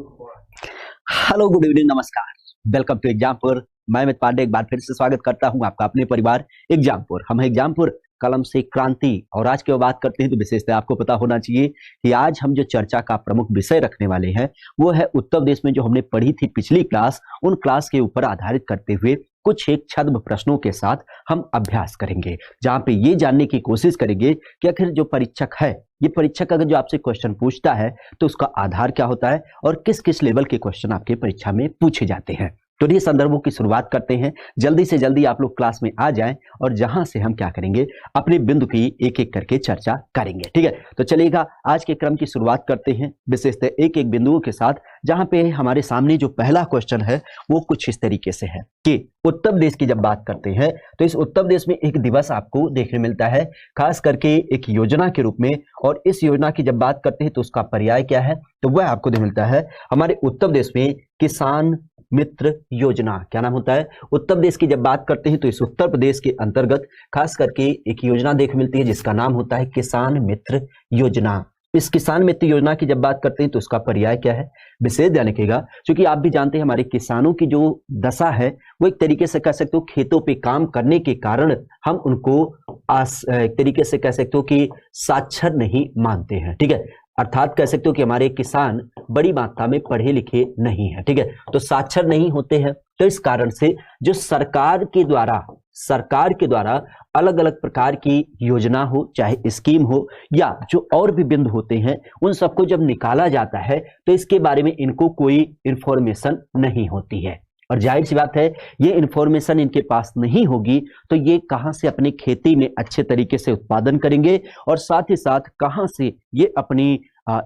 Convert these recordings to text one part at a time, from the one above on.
Hello, good evening, नमस्कार। Welcome to Exampur. मैं अमित पांडे एक बार फिर से स्वागत करता हूं आपका अपने परिवार एग्जामपुर। हम एग्जामपुर कलम से क्रांति और आज की बात करते हैं तो विशेषता आपको पता होना चाहिए कि आज हम जो चर्चा का प्रमुख विषय रखने वाले हैं वो है उत्तर प्रदेश में जो हमने पढ़ी थी पिछली क्लास, उन क्लास के ऊपर आधारित करते हुए कुछ एक छद्म प्रश्नों के साथ हम अभ्यास करेंगे, जहां पे ये जानने की कोशिश करेंगे कि आखिर जो परीक्षक है, ये परीक्षक अगर जो आपसे क्वेश्चन पूछता है तो उसका आधार क्या होता है और किस किस लेवल के क्वेश्चन आपके परीक्षा में पूछे जाते हैं। तो ये संदर्भों की शुरुआत करते हैं। जल्दी से जल्दी आप लोग क्लास में आ जाएं और जहां से हम क्या करेंगे, अपने बिंदु की एक एक करके चर्चा करेंगे। ठीक है, तो चलिएगा आज के क्रम की शुरुआत करते हैं विशेषतः एक एक बिंदुओं के साथ, जहां पे हमारे सामने जो पहला क्वेश्चन है वो कुछ इस तरीके से है कि उत्तर प्रदेश की जब बात करते हैं तो इस उत्तर प्रदेश में एक दिवस आपको देखने मिलता है, खास करके एक योजना के रूप में। और इस योजना की जब बात करते हैं तो उसका पर्याय क्या है, तो वह आपको देखने मिलता है हमारे उत्तर प्रदेश में किसान मित्र योजना। क्या नाम होता है? उत्तर प्रदेश की जब बात करते हैं तो इस उत्तर प्रदेश के अंतर्गत खास करके एक योजना देखने मिलती है जिसका नाम होता है किसान मित्र योजना। इस किसान मित्र योजना की जब बात करते हैं तो उसका पर्याय क्या है, विशेष ध्यान रखिएगा, क्योंकि आप भी जानते हैं हमारे किसानों की जो दशा है वो एक तरीके से कह सकते हो खेतों पे काम करने के कारण हम उनको एक तरीके से कह सकते हो कि साक्षर नहीं मानते हैं। ठीक है, अर्थात कह सकते हो कि हमारे किसान बड़ी मात्रा में पढ़े लिखे नहीं है। ठीक है, तो साक्षर नहीं होते हैं, तो इस कारण से जो सरकार के द्वारा अलग अलग प्रकार की योजना हो, चाहे स्कीम हो या जो और भी बिंदु होते हैं, उन सबको जब निकाला जाता है तो इसके बारे में इनको कोई इंफॉर्मेशन नहीं होती है। और जाहिर सी बात है, ये इंफॉर्मेशन इनके पास नहीं होगी तो ये कहां से अपनी खेती में अच्छे तरीके से उत्पादन करेंगे और साथ ही साथ कहां से ये अपनी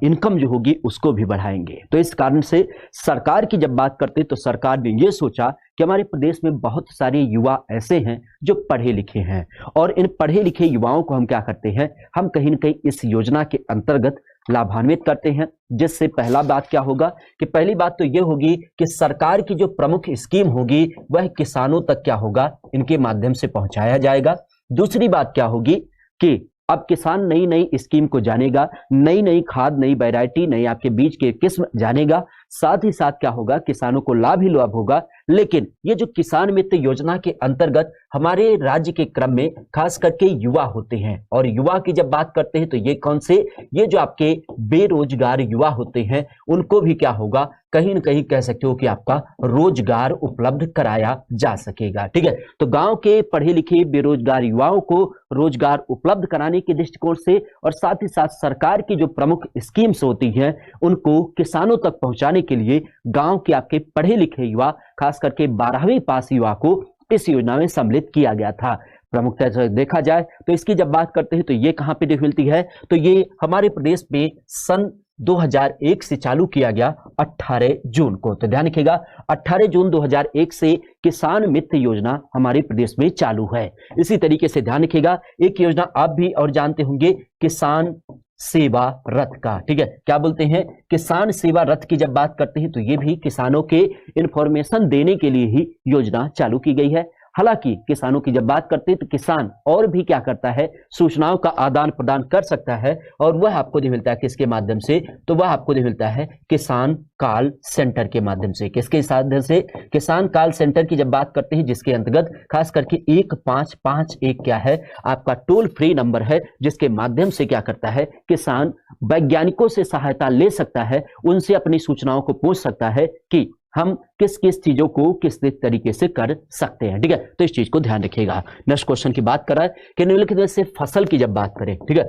इनकम जो होगी उसको भी बढ़ाएंगे। तो इस कारण से सरकार की जब बात करते हैं तो सरकार ने ये सोचा कि हमारे प्रदेश में बहुत सारे युवा ऐसे हैं जो पढ़े लिखे हैं और इन पढ़े लिखे युवाओं को हम क्या करते हैं, हम कहीं ना कहीं इस योजना के अंतर्गत लाभान्वित करते हैं। जिससे पहला बात क्या होगा कि पहली बात तो यह होगी कि सरकार की जो प्रमुख स्कीम होगी वह किसानों तक क्या होगा, इनके माध्यम से पहुंचाया जाएगा। दूसरी बात क्या होगी कि अब किसान नई नई स्कीम को जानेगा, नई नई खाद, नई वैरायटी, नई आपके बीज के किस्म जानेगा। साथ ही साथ क्या होगा, किसानों को लाभ ही लाभ होगा। लेकिन ये जो किसान मित्र योजना के अंतर्गत हमारे राज्य के क्रम में खास करके युवा होते हैं, और युवा की जब बात करते हैं तो ये कौन से, ये जो आपके बेरोजगार युवा होते हैं उनको भी क्या होगा, कहीं ना कहीं कह सकते हो कि आपका रोजगार उपलब्ध कराया जा सकेगा। ठीक है, तो गांव के पढ़े लिखे बेरोजगार युवाओं को रोजगार उपलब्ध कराने के दृष्टिकोण से और साथ ही साथ सरकार की जो प्रमुख स्कीम्स होती हैं उनको किसानों तक पहुंचाने के लिए गांव के आपके पढ़े लिखे युवा, खास करके 12वीं पास युवा को इस योजना में सम्मिलित किया गया था। प्रमुखता से देखा जाए तो इसकी जब बात करते हैं तो ये कहां पे मिलती है, तो ये हमारे प्रदेश में सन 2001 से चालू किया गया 18 जून को। तो ध्यान रखिएगा 18 जून 2001 से किसान मित्र योजना हमारे प्रदेश में चालू है। इसी तरीके से ध्यान रखिएगा एक योजना आप भी और जानते होंगे, किसान सेवा रथ का। ठीक है, क्या बोलते हैं, किसान सेवा रथ की जब बात करते हैं तो ये भी किसानों के इंफॉर्मेशन देने के लिए ही योजना चालू की गई है। हालांकि किसानों की जब बात करते हैं तो किसान और भी क्या करता है, सूचनाओं का आदान प्रदान कर सकता है, और वह आपको नहीं मिलता है किसके माध्यम से, तो वह आपको नहीं मिलता है किसान कॉल सेंटर के माध्यम से। किसके माध्यम से, किसान कॉल सेंटर की जब बात करते हैं जिसके अंतर्गत खास करके 1551 क्या है आपका टोल फ्री नंबर है, जिसके माध्यम से क्या करता है, किसान वैज्ञानिकों से सहायता ले सकता है, उनसे अपनी सूचनाओं को पूछ सकता है कि हम किस किस चीजों को किस तरीके से कर सकते हैं। ठीक है, तो इस चीज को ध्यान रखिएगा। नेक्स्ट क्वेश्चन की बात कर रहा है कि निम्नलिखित में से फसल की जब बात करें, ठीक है,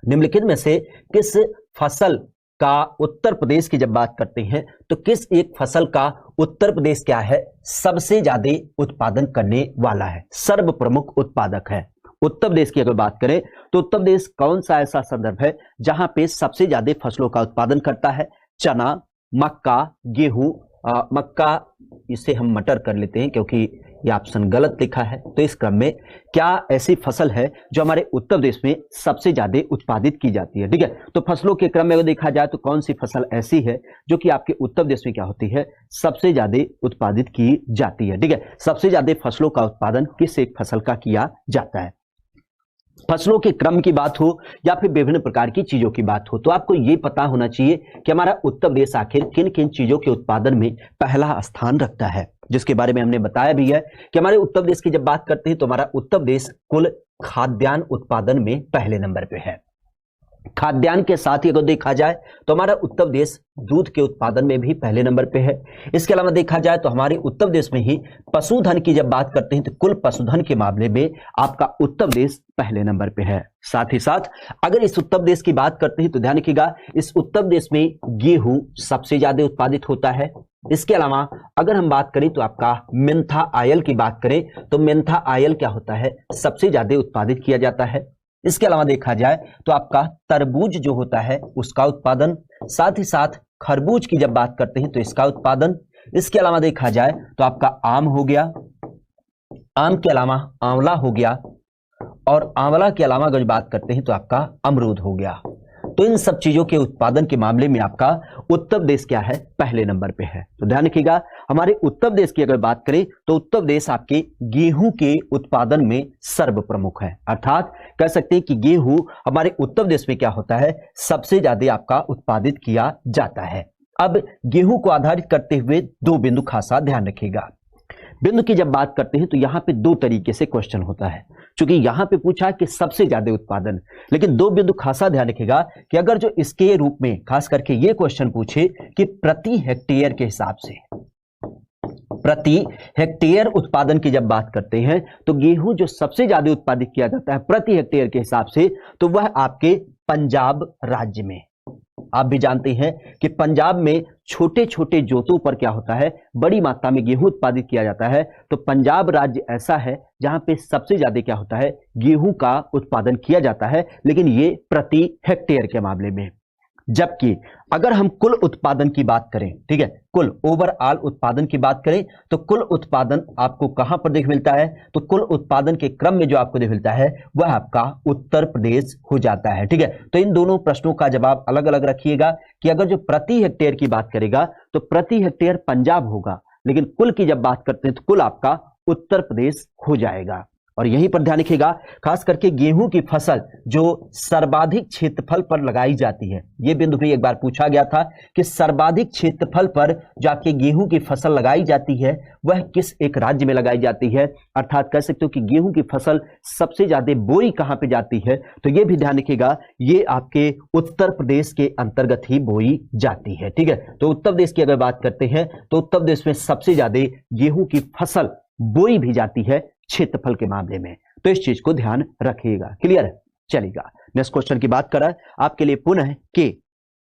निम्नलिखित में से किस फसल का उत्तर प्रदेश की जब बात करते हैं तो किस एक फसल का उत्तर प्रदेश क्या है, सबसे ज्यादा उत्पादन करने वाला है, सर्व प्रमुख उत्पादक है। उत्तर प्रदेश की अगर बात करें तो उत्तर प्रदेश कौन सा ऐसा संदर्भ है जहां पे सबसे ज्यादा फसलों का उत्पादन करता है? चना, मक्का, गेहूं, मक्का इसे हम मटर कर लेते हैं क्योंकि ये ऑप्शन गलत लिखा है। तो इस क्रम में क्या ऐसी फसल है जो हमारे उत्तर प्रदेश में सबसे ज्यादा उत्पादित की जाती है? ठीक है, तो फसलों के क्रम में अगर देखा जाए तो कौन सी फसल ऐसी है जो कि आपके उत्तर प्रदेश में क्या होती है, सबसे ज्यादा उत्पादित की जाती है? ठीक है, सबसे ज्यादा फसलों का उत्पादन किस एक फसल का किया जाता है? फसलों के क्रम की बात हो या फिर विभिन्न प्रकार की चीजों की बात हो, तो आपको ये पता होना चाहिए कि हमारा उत्तर प्रदेश आखिर किन किन चीजों के उत्पादन में पहला स्थान रखता है, जिसके बारे में हमने बताया भी है कि हमारे उत्तर प्रदेश की जब बात करते हैं तो हमारा उत्तर प्रदेश कुल खाद्यान्न उत्पादन में पहले नंबर पे है। खाद्यान्न के साथ ही अगर देखा जाए तो हमारा उत्तर प्रदेश दूध के उत्पादन में भी पहले नंबर पे है। इसके अलावा देखा जाए तो हमारे उत्तर प्रदेश में ही पशुधन की जब बात करते हैं तो कुल पशुधन के मामले में आपका उत्तर प्रदेश पहले नंबर पे है। साथ ही साथ अगर इस उत्तर प्रदेश की बात करते हैं तो ध्यान रखिएगा, इस उत्तर प्रदेश में गेहूं सबसे ज्यादा उत्पादित होता है। इसके अलावा अगर हम बात करें तो आपका मेंथा आयल की बात करें तो मेंथा आयल क्या होता है, सबसे ज्यादा उत्पादित किया जाता है। इसके अलावा देखा जाए तो आपका तरबूज जो होता है उसका उत्पादन, साथ ही साथ खरबूज की जब बात करते हैं तो इसका उत्पादन। इसके अलावा देखा जाए तो आपका आम हो गया, आम के अलावा आंवला हो गया, और आंवला के अलावा अगर बात करते हैं तो आपका अमरूद हो गया। तो इन सब चीजों के उत्पादन के मामले में आपका उत्तर प्रदेश क्या है, पहले नंबर पे है। तो ध्यान रखिएगा, हमारे उत्तर प्रदेश की अगर बात करें तो उत्तर प्रदेश आपके गेहूं के उत्पादन में सर्वप्रमुख है। अर्थात कह सकते हैं कि गेहूं हमारे उत्तर प्रदेश में क्या होता है, सबसे ज्यादा आपका उत्पादित किया जाता है। अब गेहूं को आधारित करते हुए दो बिंदु खासा ध्यान रखिएगा। बिंदु की जब बात करते हैं तो यहां पे दो तरीके से क्वेश्चन होता है, क्योंकि यहां पे पूछा कि सबसे ज्यादा उत्पादन, लेकिन दो बिंदु खासा ध्यान रखिएगा कि अगर जो इसके रूप में खास करके ये क्वेश्चन पूछे कि प्रति हेक्टेयर के हिसाब से, प्रति हेक्टेयर उत्पादन की जब बात करते हैं तो गेहूं जो सबसे ज्यादा उत्पादित किया जाता है प्रति हेक्टेयर के हिसाब से, तो वह आपके पंजाब राज्य में। आप भी जानते हैं कि पंजाब में छोटे छोटे जोतों पर क्या होता है, बड़ी मात्रा में गेहूं उत्पादित किया जाता है। तो पंजाब राज्य ऐसा है जहां पे सबसे ज्यादा क्या होता है, गेहूं का उत्पादन किया जाता है, लेकिन ये प्रति हेक्टेयर के मामले में। जबकि अगर हम कुल उत्पादन की बात करें, ठीक है, कुल ओवरऑल उत्पादन की बात करें तो कुल उत्पादन आपको कहां पर देख मिलता है, तो कुल उत्पादन के क्रम में जो आपको देख मिलता है वह आपका उत्तर प्रदेश हो जाता है। ठीक है, तो इन दोनों प्रश्नों का जवाब अलग अलग रखिएगा कि अगर जो प्रति हेक्टेयर की बात करेगा तो प्रति हेक्टेयर पंजाब होगा, लेकिन कुल की जब बात करते हैं तो कुल आपका उत्तर प्रदेश हो जाएगा। और यहीं पर ध्यान रखिएगा, खास करके गेहूं की फसल जो सर्वाधिक क्षेत्रफल पर लगाई जाती है, यह बिंदु भी एक बार पूछा गया था कि सर्वाधिक क्षेत्रफल पर जो आपके गेहूं की फसल लगाई जाती है वह किस एक राज्य में लगाई जाती है। अर्थात कह सकते हो कि गेहूं की फसल सबसे ज्यादा बोई कहां पे जाती है, तो यह भी ध्यान रखिएगा, ये आपके उत्तर प्रदेश के अंतर्गत ही बोई जाती है। ठीक है, तो उत्तर प्रदेश की अगर बात करते हैं तो उत्तर प्रदेश में सबसे ज्यादा गेहूं की फसल बोई भी जाती है क्षेत्रफल के मामले में। तो इस चीज को ध्यान रखिएगा। क्लियर है, चलेगा। नेक्स्ट क्वेश्चन की बात करें आपके लिए पुनः कि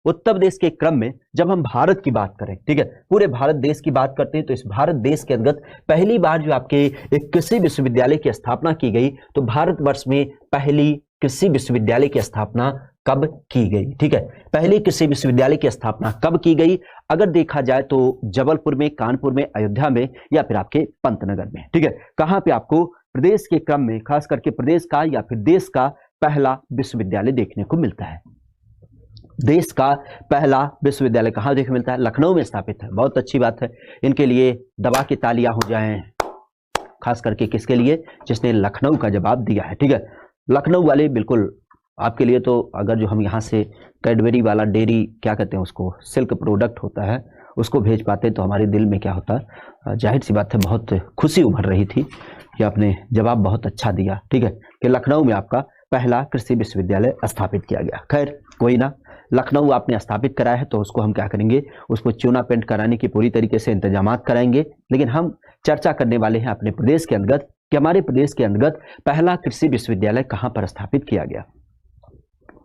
उत्तर प्रदेश के क्रम में जब हम भारत की बात करें, ठीक है, पूरे भारत देश की बात करते हैं, तो इस भारत देश के अंतर्गत पहली बार जो आपके एक कृषि विश्वविद्यालय की स्थापना की गई, तो भारतवर्ष में पहली कृषि विश्वविद्यालय की स्थापना कब की गई। ठीक है, पहले कृषि विश्वविद्यालय की स्थापना कब की गई, अगर देखा जाए तो जबलपुर में, कानपुर में, अयोध्या में, या फिर आपके पंतनगर में। ठीक है, कहां पे आपको प्रदेश के क्रम में खास करके प्रदेश का या फिर देश का पहला विश्वविद्यालय देखने को मिलता है। देश का पहला विश्वविद्यालय कहां देखने मिलता है, लखनऊ में स्थापित है। बहुत अच्छी बात है, इनके लिए दबा के तालियां हो जाएं, खास करके किसके लिए, जिसने लखनऊ का जवाब दिया है। ठीक है, लखनऊ वाले बिल्कुल आपके लिए। तो अगर जो हम यहाँ से कैडबरी वाला डेयरी क्या कहते हैं उसको, सिल्क प्रोडक्ट होता है, उसको भेज पाते तो हमारे दिल में क्या होता, जाहिर सी बात है बहुत खुशी उभर रही थी कि आपने जवाब बहुत अच्छा दिया। ठीक है, कि लखनऊ में आपका पहला कृषि विश्वविद्यालय स्थापित किया गया। खैर कोई ना, लखनऊ आपने स्थापित कराया है तो उसको हम क्या करेंगे, उसको चूना पेंट कराने की पूरी तरीके से इंतजाम कराएंगे। लेकिन हम चर्चा करने वाले हैं अपने प्रदेश के अंतर्गत कि हमारे प्रदेश के अंतर्गत पहला कृषि विश्वविद्यालय कहां पर स्थापित किया गया।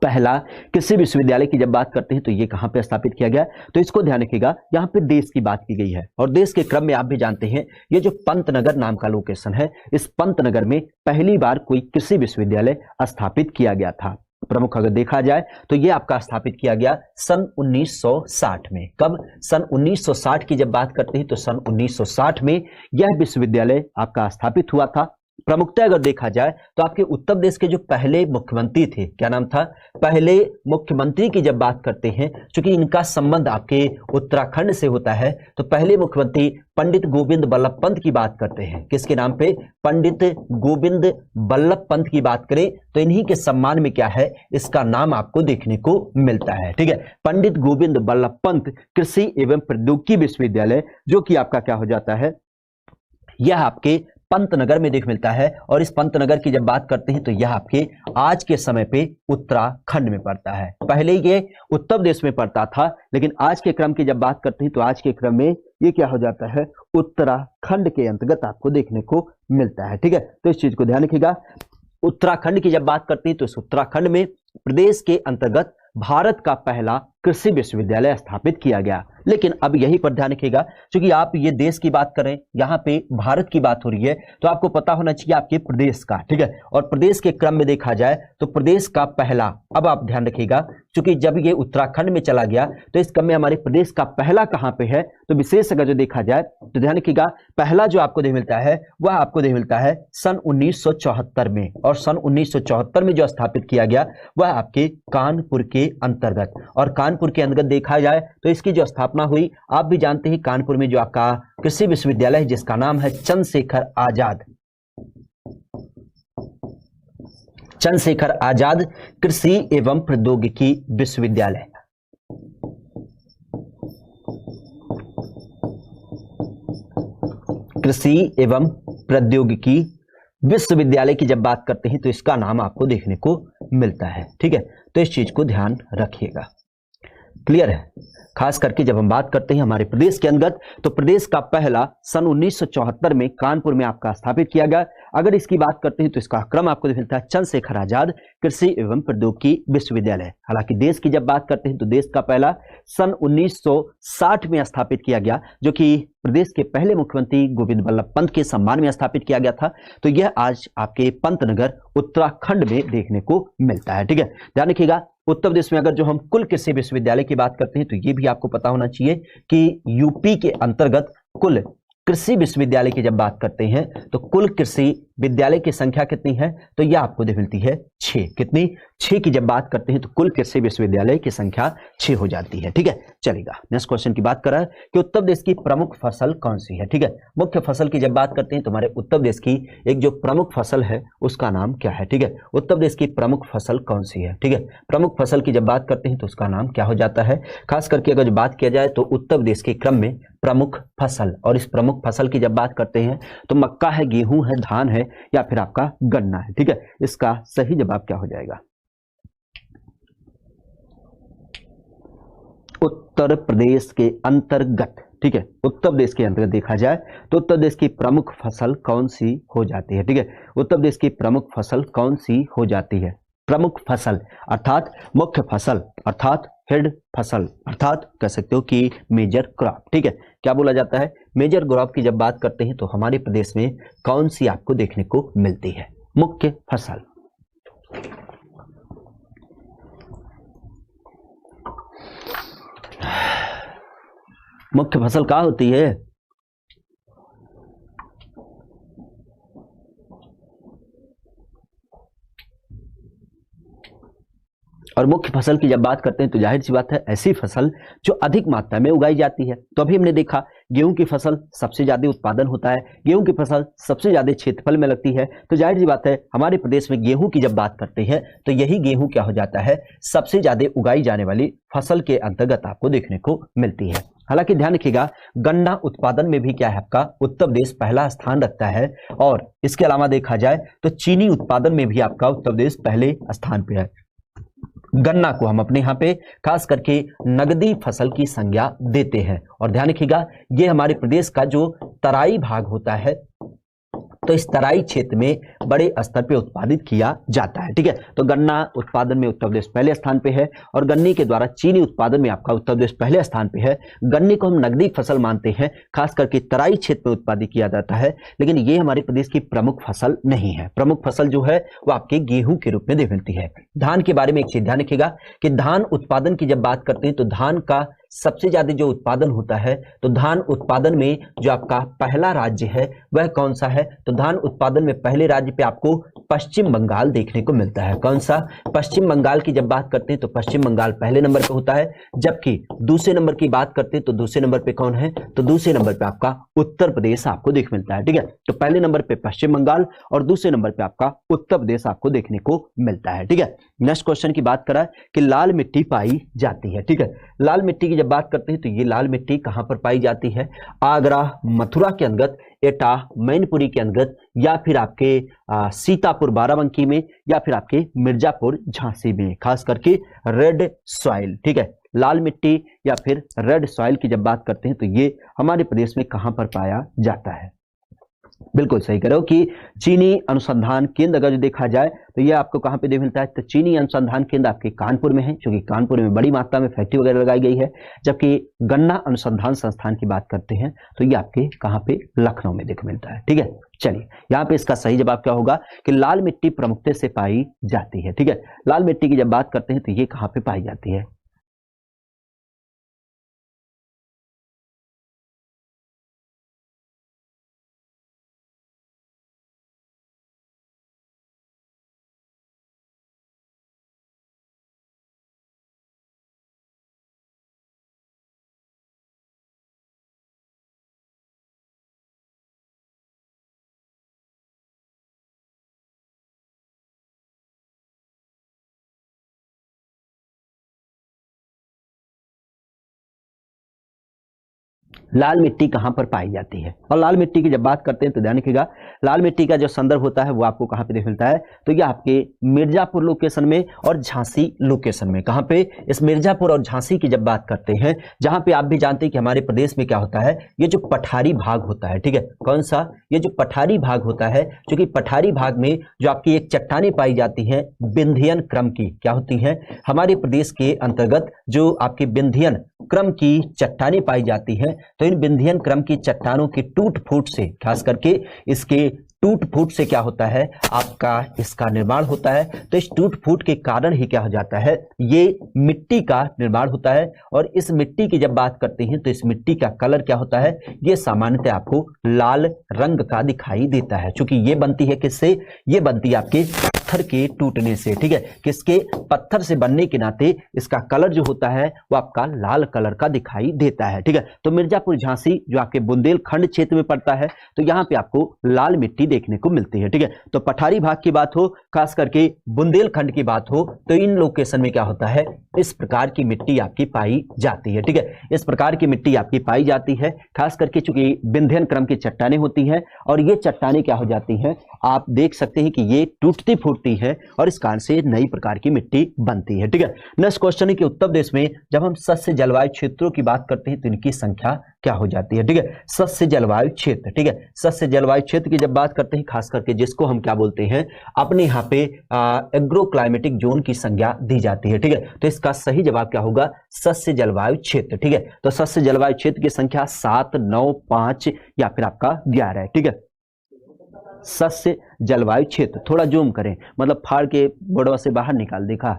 पहला कृषि विश्वविद्यालय की जब बात करते हैं तो ये कहां पे स्थापित किया गया, तो इसको ध्यान रखिएगा, यहां पे देश की बात की गई है। और देश के क्रम में आप भी जानते हैं ये जो पंतनगर नाम का लोकेशन है, इस पंतनगर में पहली बार कोई कृषि विश्वविद्यालय स्थापित किया गया था। प्रमुख अगर देखा जाए तो ये आपका स्थापित किया गया सन 1960 में। कब, सन 1960 की जब बात करते हैं तो सन 1960 में यह विश्वविद्यालय आपका स्थापित हुआ था। प्रमुखता अगर देखा जाए तो आपके उत्तर प्रदेश के जो पहले मुख्यमंत्री थे, क्या नाम था, पहले मुख्यमंत्री की जब बात करते हैं, क्योंकि इनका संबंध आपके उत्तराखंड से होता है, तो पहले मुख्यमंत्री पंडित गोविंद बल्लभ पंत की बात करते हैं। किसके नाम पे? पंडित गोविंद बल्लभ पंत की बात करें तो इन्हीं के सम्मान में क्या है, इसका नाम आपको देखने को मिलता है। ठीक है, पंडित गोविंद बल्लभ पंत कृषि एवं प्रौद्योगिकी विश्वविद्यालय, जो कि आपका क्या हो जाता है, यह आपके पंतनगर में देख मिलता है। और इस पंतनगर की जब बात करते हैं तो यह आपके आज के समय पे उत्तराखंड में पड़ता है। पहले ये उत्तर प्रदेश में पड़ता था, लेकिन आज के क्रम की जब बात करते हैं तो आज के क्रम में ये क्या हो जाता है, उत्तराखंड के अंतर्गत आपको देखने को मिलता है। ठीक है, तो इस चीज को ध्यान रखिएगा। उत्तराखंड की जब बात करते हैं तो इस उत्तराखंड में प्रदेश के अंतर्गत भारत का पहला कृषि विश्वविद्यालय स्थापित किया गया। लेकिन अब यही पर ध्यान रखिएगा, क्योंकि आप ये देश की बात करें, यहाँ पे भारत की बात हो रही है, तो आपको पता होना चाहिए आपके प्रदेश का। ठीक है, और प्रदेश के क्रम में देखा जाए तो प्रदेश का पहला, अब आप ध्यान रखिएगा, क्योंकि जब ये उत्तराखंड में चला गया तो इस क्रम में हमारे प्रदेश का पहला कहाँ पे है, तो विशेष अगर जो देखा जाए तो ध्यान रखिएगा, पहला जो आपको देख मिलता है वह आपको देख मिलता है सन 1974 में। और सन 1974 में जो स्थापित किया गया वह आपके कानपुर के अंतर्गत, और कानपुर के अंतर्गत देखा जाए तो इसकी जो स्थापना हुई, आप भी जानते हैं कानपुर में जो आपका कृषि विश्वविद्यालय है जिसका नाम है चंद्रशेखर आजाद, चंद्रशेखर आजाद कृषि एवं प्रौद्योगिकी विश्वविद्यालय। कृषि एवं प्रौद्योगिकी विश्वविद्यालय की जब बात करते हैं तो इसका नाम आपको देखने को मिलता है। ठीक है, तो इस चीज को ध्यान रखिएगा। क्लियर है? खास करके जब हम बात करते हैं हमारे प्रदेश के अंतर्गत, तो प्रदेश का पहला सन 1974 में कानपुर में आपका स्थापित किया गया। अगर इसकी बात करते हैं तो इसका क्रम आपको मिलता है चंद्रशेखर आजाद कृषि एवं प्रौद्योगिकी विश्वविद्यालय। हालांकि देश की जब बात करते हैं तो देश का पहला सन 1960 में स्थापित किया गया, जो कि प्रदेश के पहले मुख्यमंत्री गोविंद बल्लभ पंत के सम्मान में स्थापित किया गया था। तो यह आज आपके पंतनगर उत्तराखंड में देखने को मिलता है। ठीक है, ध्यान रखिएगा। उत्तर प्रदेश में अगर जो हम कुल कृषि विश्वविद्यालय की बात करते हैं तो ये भी आपको पता होना चाहिए कि यूपी के अंतर्गत कुल कृषि विश्वविद्यालय की जब बात करते हैं तो कुल कृषि विद्यालय की संख्या कितनी है, तो यह आपको देख मिलती है 6। कितनी? 6 की जब बात करते हैं तो कुल कृषि विश्वविद्यालय की संख्या 6 हो जाती है। ठीक है, चलेगा। नेक्स्ट क्वेश्चन की बात कर रहा है कि उत्तर प्रदेश की प्रमुख फसल कौन सी है। ठीक है, मुख्य फसल की जब बात करते हैं तो हमारे उत्तर प्रदेश की एक जो प्रमुख फसल है उसका नाम क्या है। ठीक है, उत्तर प्रदेश की प्रमुख फसल कौन सी है। ठीक है, प्रमुख फसल की जब बात करते हैं तो उसका नाम क्या हो जाता है। खास करके अगर बात किया जाए तो उत्तर प्रदेश के क्रम में प्रमुख फसल, और इस प्रमुख फसल की जब बात करते हैं तो मक्का है, गेहूं है, धान है, या फिर आपका गन्ना है। ठीक है, इसका सही जवाब क्या हो जाएगा? उत्तर प्रदेश के अंतर्गत। ठीक है, उत्तर प्रदेश के अंतर्गत देखा जाए तो उत्तर प्रदेश की प्रमुख फसल कौन सी हो जाती है। ठीक है, उत्तर प्रदेश की प्रमुख फसल कौन सी हो जाती है। प्रमुख फसल अर्थात मुख्य फसल, अर्थात हेड फसल, अर्थात कह सकते हो कि मेजर क्रॉप। ठीक है, क्या बोला जाता है? मेजर क्रॉप की जब बात करते हैं तो हमारे प्रदेश में कौन सी आपको देखने को मिलती है? मुख्य फसल। मुख्य फसल क्या होती है? और मुख्य फसल की जब बात करते हैं तो जाहिर सी बात है ऐसी फसल जो अधिक मात्रा में उगाई जाती है। तो अभी हमने देखा गेहूं की फसल सबसे ज्यादा उत्पादन होता है, गेहूं की फसल सबसे ज्यादा क्षेत्रफल में लगती है। तो जाहिर सी बात है हमारे प्रदेश में गेहूं की जब बात करते हैं तो यही गेहूं क्या हो जाता है, सबसे ज्यादा उगाई जाने वाली फसल के अंतर्गत आपको देखने को मिलती है। हालांकि ध्यान रखिएगा गन्ना उत्पादन में भी क्या है आपका उत्तर प्रदेश पहला स्थान रखता है, और इसके अलावा देखा जाए तो चीनी उत्पादन में भी आपका उत्तर प्रदेश पहले स्थान पे है। गन्ना को हम अपने यहाँ पे खास करके नगदी फसल की संज्ञा देते हैं। और ध्यान रखिएगा ये हमारे प्रदेश का जो तराई भाग होता है तो इस तराई क्षेत्र में बड़े स्तर पे उत्पादित किया जाता है। ठीक है, तो गन्ना उत्पादन में उत्तर प्रदेश पहले स्थान पे है, और गन्ने के द्वारा चीनी उत्पादन में आपका उत्तर प्रदेश पहले स्थान पे है। गन्ने को हम नगदी फसल मानते हैं, खास करके तराई क्षेत्र में उत्पादित किया जाता है, लेकिन ये हमारे प्रदेश की प्रमुख फसल नहीं है। प्रमुख फसल जो है वो आपके गेहूं के रूप में देख मिलती है। धान के बारे में एक चीज ध्यान रखिएगा कि धान उत्पादन की जब बात करते हैं तो धान का सबसे ज्यादा जो उत्पादन होता है, तो धान उत्पादन में जो आपका पहला राज्य है वह कौन सा है? तो धान उत्पादन में पहले राज्य पे आपको पश्चिम बंगाल देखने को मिलता है। कौन सा? पश्चिम बंगाल की जब बात करते हैं तो पश्चिम बंगाल पहले नंबर पे होता है, जबकि दूसरे नंबर की बात करते हैं तो दूसरे नंबर पे कौन है? तो दूसरे नंबर पे आपका उत्तर प्रदेश आपको देख मिलता है। ठीक है, तो पहले नंबर पे पश्चिम बंगाल और दूसरे नंबर पे आपका उत्तर प्रदेश आपको देखने को मिलता है। ठीक है, नेक्स्ट क्वेश्चन की बात करा कि लाल मिट्टी पाई जाती है। ठीक है, लाल मिट्टी की जब बात करते हैं तो ये लाल मिट्टी कहां पर पाई जाती है? आगरा, मथुरा के अंतर्गत, एटा, मैनपुरी के अंतर्गत, या फिर आपके सीतापुर बाराबंकी में, या फिर आपके मिर्जापुर झांसी में, खास करके रेड सॉइल। ठीक है, लाल मिट्टी या फिर रेड सॉइल की जब बात करते हैं तो ये हमारे प्रदेश में कहां पर पाया जाता है? बिल्कुल सही करो कि चीनी अनुसंधान केंद्र अगर जो देखा जाए तो ये आपको कहां पे मिलता है? तो चीनी अनुसंधान केंद्र आपके कानपुर में है, क्योंकि कानपुर में बड़ी मात्रा में फैक्ट्री वगैरह लगाई गई है। जबकि गन्ना अनुसंधान संस्थान की बात करते हैं तो ये आपके कहां पे? लखनऊ में देख मिलता है। ठीक है, चलिए यहाँ पे इसका सही जवाब क्या होगा कि लाल मिट्टी प्रमुखता से पाई जाती है। ठीक है, लाल मिट्टी की जब बात करते हैं तो ये कहां पे पाई जाती है? लाल मिट्टी कहां पर पाई जाती है? और लाल मिट्टी की जब बात करते हैं तो ध्यान रखिएगा, लाल मिट्टी का जो संदर्भ होता है वो आपको कहां पे देख मिलता है? तो ये आपके मिर्जापुर लोकेशन में और झांसी लोकेशन में। कहां पे? इस मिर्जापुर और झांसी की जब बात करते हैं, जहां पे आप भी जानते हैं कि हमारे प्रदेश में क्या होता है, ये जो पठारी भाग होता है। ठीक है, कौन सा? ये जो पठारी भाग होता है, क्योंकि पठारी भाग में जो आपकी एक चट्टानें पाई जाती हैं विंध्यन क्रम की, क्या होती हैं? हमारे प्रदेश के अंतर्गत जो आपकी विंध्यन क्रम की चट्टानें पाई जाती हैं, तो इन विंध्यन क्रम की चट्टानों की टूट फूट से, खास करके इसके टूट फूट से क्या होता है? आपका इसका निर्माण होता है। तो इस टूट फूट के कारण ही क्या हो जाता है? ये मिट्टी का निर्माण होता है। और इस मिट्टी की जब बात करते हैं तो इस मिट्टी का कलर क्या होता है? ये सामान्यतः आपको लाल रंग का दिखाई देता है, क्योंकि ये बनती है किससे? ये बनती है आपके पत्थर के टूटने से। ठीक है, किसके? पत्थर से बनने के नाते इसका कलर जो होता है वो आपका लाल कलर का दिखाई देता है। ठीक है, तो मिर्जापुर झांसी जो आपके बुंदेलखंड क्षेत्र में पड़ता है, तो यहाँ पे आपको लाल मिट्टी देखने को मिलती है। ठीक है, तो पठारी भाग की बात हो, खास करके बुंदेलखंड की बात हो, तो इन लोकेशन में क्या होता है? इस प्रकार की मिट्टी आपकी पाई जाती है। ठीक है, इस प्रकार की मिट्टी आपकी पाई जाती है, खास करके चूंकि विंध्यन क्रम की चट्टानें होती हैं, और ये चट्टानें क्या हो जाती हैं? आप देख सकते हैं कि ये टूटती फूटती है और इस कारण से नई प्रकार की मिट्टी बनती है। ठीक है, नेक्स्ट क्वेश्चन है कि उत्तर प्रदेश में जब हम सस्य जलवायु क्षेत्रों की बात करते हैं तो इनकी संख्या क्या हो जाती है? ठीक है, सस्य जलवायु क्षेत्र। ठीक है, सस्य जलवायु क्षेत्र की जब बात करते हैं, खास करके जिसको हम क्या बोलते हैं, अपने यहाँ पे एग्रो क्लाइमेटिक जोन की संज्ञा दी जाती है। ठीक है, तो इसका सही जवाब क्या होगा? सस्य जलवायु क्षेत्र। ठीक है, तो सस्य जलवायु क्षेत्र की संख्या 7, 9, 5 या फिर आपका 11 है। ठीक है, सस्य जलवायु क्षेत्र, थोड़ा जूम करें, मतलब फाड़ के बोर्ड से बाहर निकाल। देखा?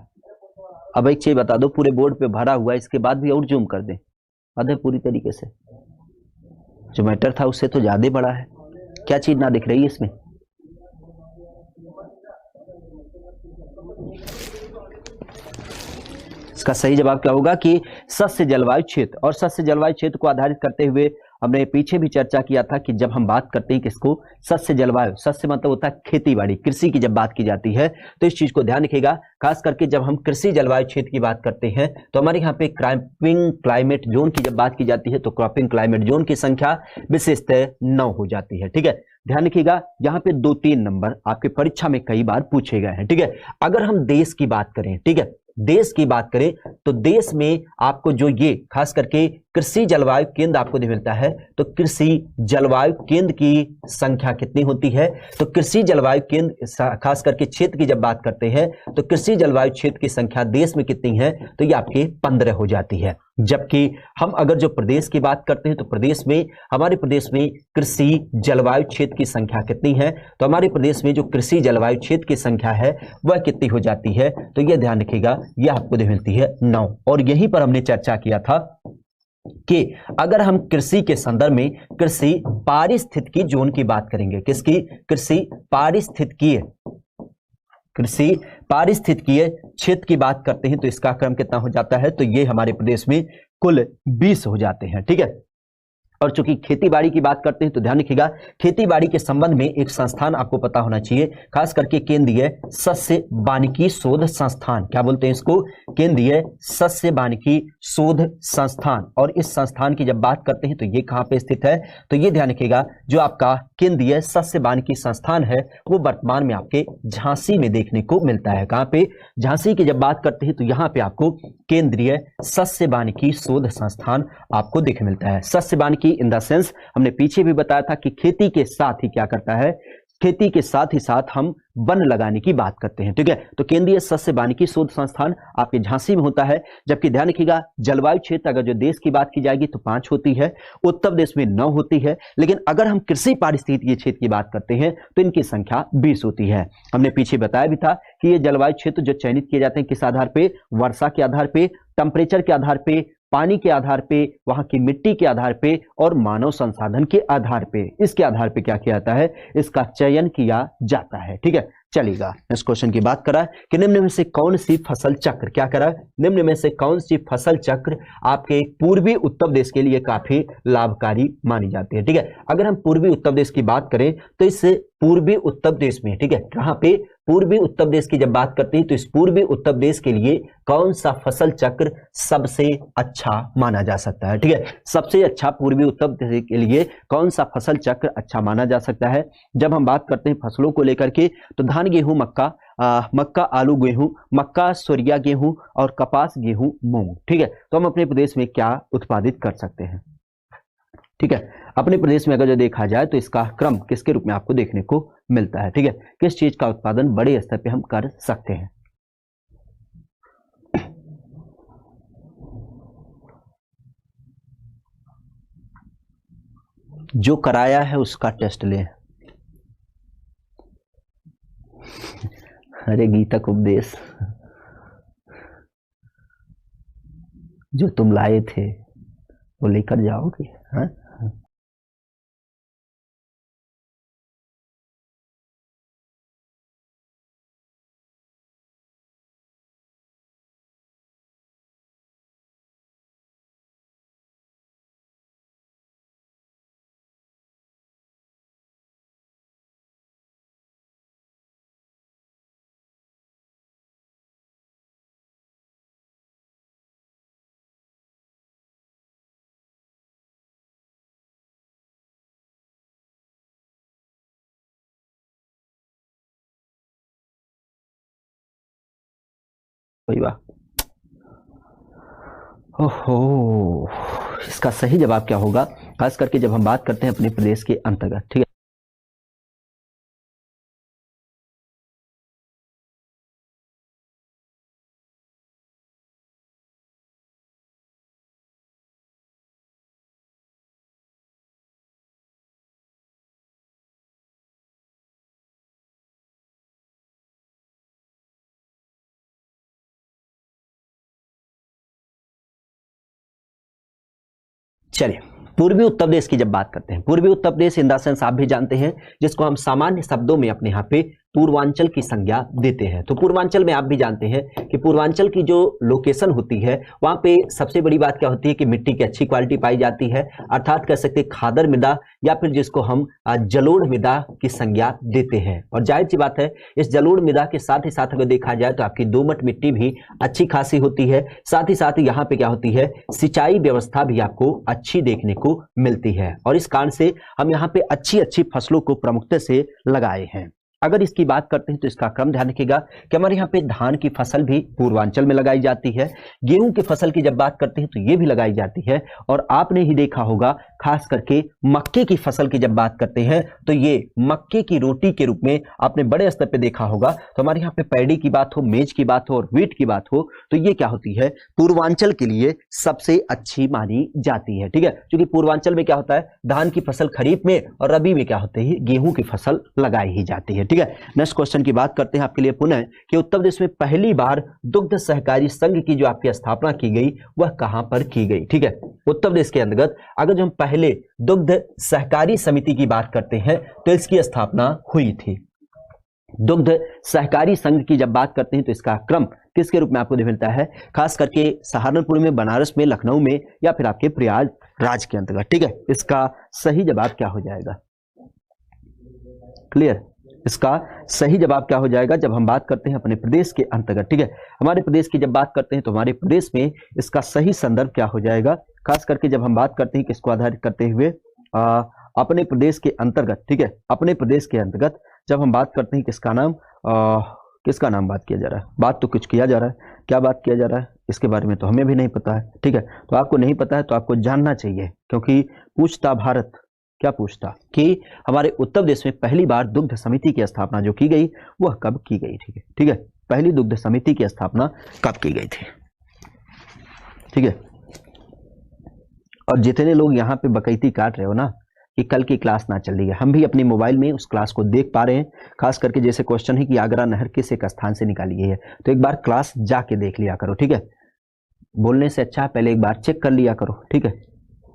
अब एक चीज बता दो, पूरे बोर्ड पे भरा हुआ है, इसके बाद भी और जूम कर दें आधे पूरी तरीके से। जो मैटर था उससे तो ज्यादा बड़ा है, क्या चीज ना दिख रही है इसमें? इसका सही जवाब क्या होगा कि सस्य जलवायु क्षेत्र। और सस्य जलवायु क्षेत्र को आधारित करते हुए हमने पीछे भी चर्चा किया था कि जब हम बात करते हैं किसको? सस्य जलवायु, सस्य मतलब होता है खेती बाड़ी, कृषि की जब बात की जाती है तो इस चीज को ध्यान रखिएगा। खास करके जब हम कृषि जलवायु क्षेत्र की बात करते हैं तो हमारे यहाँ पे क्रॉपिंग क्लाइमेट जोन की जब बात की जाती है तो क्रॉपिंग क्लाइमेट जोन की संख्या विशेषतः 9 हो जाती है। ठीक है, ध्यान रखिएगा, यहाँ पे 2-3 नंबर आपके परीक्षा में कई बार पूछे गए हैं। ठीक है, अगर हम देश की बात करें, ठीक है, देश की बात करें तो देश में आपको जो ये खास करके कृषि जलवायु केंद्र आपको मिलता है, तो कृषि जलवायु केंद्र की संख्या कितनी होती है? तो कृषि जलवायु केंद्र खास करके क्षेत्र की जब बात करते हैं तो कृषि जलवायु क्षेत्र की संख्या देश में कितनी है? तो ये आपके 15 हो जाती है। जबकि हम अगर जो प्रदेश की बात करते हैं तो प्रदेश में, हमारे प्रदेश में कृषि जलवायु क्षेत्र की संख्या कितनी है? तो हमारे प्रदेश में जो कृषि जलवायु क्षेत्र की संख्या है वह कितनी हो जाती है? तो यह ध्यान रखिएगा, यह आपको मिलती है 9। और यहीं पर हमने चर्चा किया था कि अगर हम कृषि के संदर्भ में कृषि पारिस्थितिकी जोन की बात करेंगे, किसकी? कृषि पारिस्थितिकीय क्षेत्र की बात करते हैं तो इसका क्रम कितना हो जाता है? तो ये हमारे प्रदेश में कुल 20 हो जाते हैं, ठीक है। और चूंकि खेती बाड़ी की बात करते हैं तो ध्यान रखिएगा, खेती बाड़ी के संबंध में एक संस्थान आपको पता होना चाहिए, खास करके केंद्रीय सस्य वानिकी शोध संस्थान। क्या बोलते हैं इसको? केंद्रीय सस्य वानिकी शोध संस्थान। और इस संस्थान की जब बात करते हैं तो ये कहां पे स्थित है? तो ये ध्यान रखिएगा, जो आपका केंद्रीय सस्य वानिकी संस्थान है वो वर्तमान में आपके झांसी में देखने को मिलता है। कहां पे? झांसी की जब बात करते हैं तो यहाँ पे आपको केंद्रीय सस्य वानिकी शोध संस्थान आपको देखने मिलता है। सस्य वानिकी इन द सेंस, हमने पीछे भी बताया था कि खेती के साथ ही क्या करता है? खेती के साथ ही साथ हम वन लगाने की बात करते हैं, ठीक है। तो केंद्रीय सस्य वानिकी शोध संस्थान आपके झांसी में होता है। जबकि ध्यान रखिएगा, जलवायु क्षेत्र अगर जो देश की बात की जाएगी तो 5 होती है, उत्तर प्रदेश में 9 होती है, लेकिन अगर हम कृषि पारिस्थितिकीय क्षेत्र की बात करते हैं तो इनकी संख्या 20 होती है। हमने पीछे बताया भी था कि ये जलवायु क्षेत्र जो चयनित किए जाते हैं किस आधार पे? वर्षा के आधार पे, टेम्परेचर के आधार पे, पानी के आधार पे, वहां की मिट्टी के आधार पे और मानव संसाधन के आधार पे, इसके आधार पे क्या किया जाता है? इसका चयन किया जाता है, ठीक है। चलेगा, इस क्वेश्चन की बात करा कि निम्न में से कौन सी फसल चक्र, क्या करा? निम्न में से कौन सी फसल चक्र आपके पूर्वी उत्तर प्रदेश के लिए काफी लाभकारी मानी जाती है, ठीक है। अगर हम पूर्वी उत्तर प्रदेश की बात करें तो इस पूर्वी उत्तर प्रदेश में, ठीक है, कहां पे? पूर्वी उत्तर प्रदेश की जब बात करते हैं तो इस पूर्वी उत्तर प्रदेश के लिए कौन सा फसल चक्र सबसे अच्छा माना जा सकता है, ठीक है। सबसे अच्छा पूर्वी उत्तर प्रदेश के लिए कौन सा फसल चक्र अच्छा माना जा सकता है? जब हम बात करते हैं फसलों को लेकर के तो धान, गेहूं, मक्का, आलू, गेहूं, मक्का, सूर्या गेहूं और कपास, गेहूं, मूंग, ठीक है। तो हम अपने प्रदेश में क्या उत्पादित कर सकते हैं, ठीक है। अपने प्रदेश में अगर जो देखा जाए तो इसका क्रम किसके रूप में आपको देखने को मिलता है, ठीक है। किस चीज का उत्पादन बड़े स्तर पे हम कर सकते हैं? जो कराया है उसका टेस्ट ले। अरे गीतक उपदेश जो तुम लाए थे वो लेकर जाओगे? हाँ, कोई बात। ओहो, इसका सही जवाब क्या होगा? खास करके जब हम बात करते हैं अपने प्रदेश के अंतर्गत, ठीक है। चलिए, पूर्वी उत्तर प्रदेश की जब बात करते हैं, पूर्वी Uttar Pradesh in the sense आप भी जानते हैं, जिसको हम सामान्य शब्दों में अपने यहाँ पे पूर्वांचल की संज्ञा देते हैं। तो पूर्वांचल में आप भी जानते हैं कि पूर्वांचल की जो लोकेशन होती है वहां पे सबसे बड़ी बात क्या होती है कि मिट्टी की अच्छी क्वालिटी पाई जाती है, अर्थात कह सकते हैं खादर मृदा, या फिर जिसको हम जलोढ़ मृदा की संज्ञा देते हैं। और जाहिर सी बात है, इस जलोढ़ मृदा के साथ ही साथ अगर देखा जाए तो आपकी दोमट मिट्टी भी अच्छी खासी होती है। साथ ही यहाँ पे क्या होती है, सिंचाई व्यवस्था भी आपको अच्छी देखने को मिलती है, और इस कारण से हम यहाँ पे अच्छी अच्छी फसलों को प्रमुखता से लगाए हैं। अगर इसकी बात करते हैं तो इसका क्रम ध्यान रखिएगा कि हमारे यहाँ पे धान की फसल भी पूर्वांचल में लगाई जाती है, गेहूं की फसल की जब बात करते हैं तो ये भी लगाई जाती है, और आपने ही देखा होगा खास करके मक्के की फसल की जब बात करते हैं तो ये मक्के की रोटी के रूप में आपने बड़े स्तर पे देखा होगा। तो हमारे यहाँ पे पैडी की बात हो, मेज की बात हो और व्हीट की बात हो तो ये क्या होती है, पूर्वांचल के लिए सबसे अच्छी मानी जाती है, ठीक है। क्योंकि पूर्वांचल में क्या होता है, धान की फसल खरीफ में और रबी में क्या होती है, गेहूं की फसल लगाई ही जाती है। ठीक है। नेक्स्ट क्वेश्चन की बात करते हैं आपके लिए पुनः कि उत्तर प्रदेश में पहली बार दुग्ध सहकारी संघ की जो आपकी स्थापना की गई वह कहां पर की गई, ठीक है। उत्तर प्रदेश के अंतर्गत अगर जो हम पहले दुग्ध सहकारी समिति की बात करते हैं तो इसकी स्थापना हुई थी। दुग्ध सहकारी संघ की जब बात करते हैं तो इसका क्रम किसके रूप में आपको मिलता है, खास करके सहारनपुर में, बनारस में, लखनऊ में या फिर आपके प्रयागराज के अंतर्गत, ठीक है। इसका सही जवाब क्या हो जाएगा, क्लियर। इसका सही जवाब क्या हो जाएगा जब हम बात करते हैं अपने प्रदेश के अंतर्गत, ठीक है। हमारे प्रदेश की जब बात करते हैं तो हमारे प्रदेश में इसका सही संदर्भ क्या हो जाएगा, खास करके जब हम बात करते हैं किसको आधारित करते हुए अपने प्रदेश के अंतर्गत, ठीक है। अपने प्रदेश के अंतर्गत जब हम बात करते हैं किसका नाम बात किया जा रहा है, बात तो कुछ किया जा रहा है, क्या बात किया जा रहा है इसके बारे में तो हमें भी नहीं पता है, ठीक है। तो आपको नहीं पता है तो आपको जानना चाहिए, क्योंकि पूछता भारत क्या पूछता कि हमारे उत्तर प्रदेश में पहली बार दुग्ध समिति की स्थापना जो की गई वह कब की गई, ठीक है, ठीक है। पहली दुग्ध समिति की स्थापना कब की गई थी, ठीक है। और जितने लोग यहाँ पे बकैती काट रहे हो ना कि कल की क्लास ना चल रही है, हम भी अपने मोबाइल में उस क्लास को देख पा रहे हैं। खास करके जैसे क्वेश्चन है कि आगरा नहर किस एक स्थान से निकाली गई है, तो एक बार क्लास जाके देख लिया करो, ठीक है। बोलने से अच्छा पहले एक बार चेक कर लिया करो, ठीक है।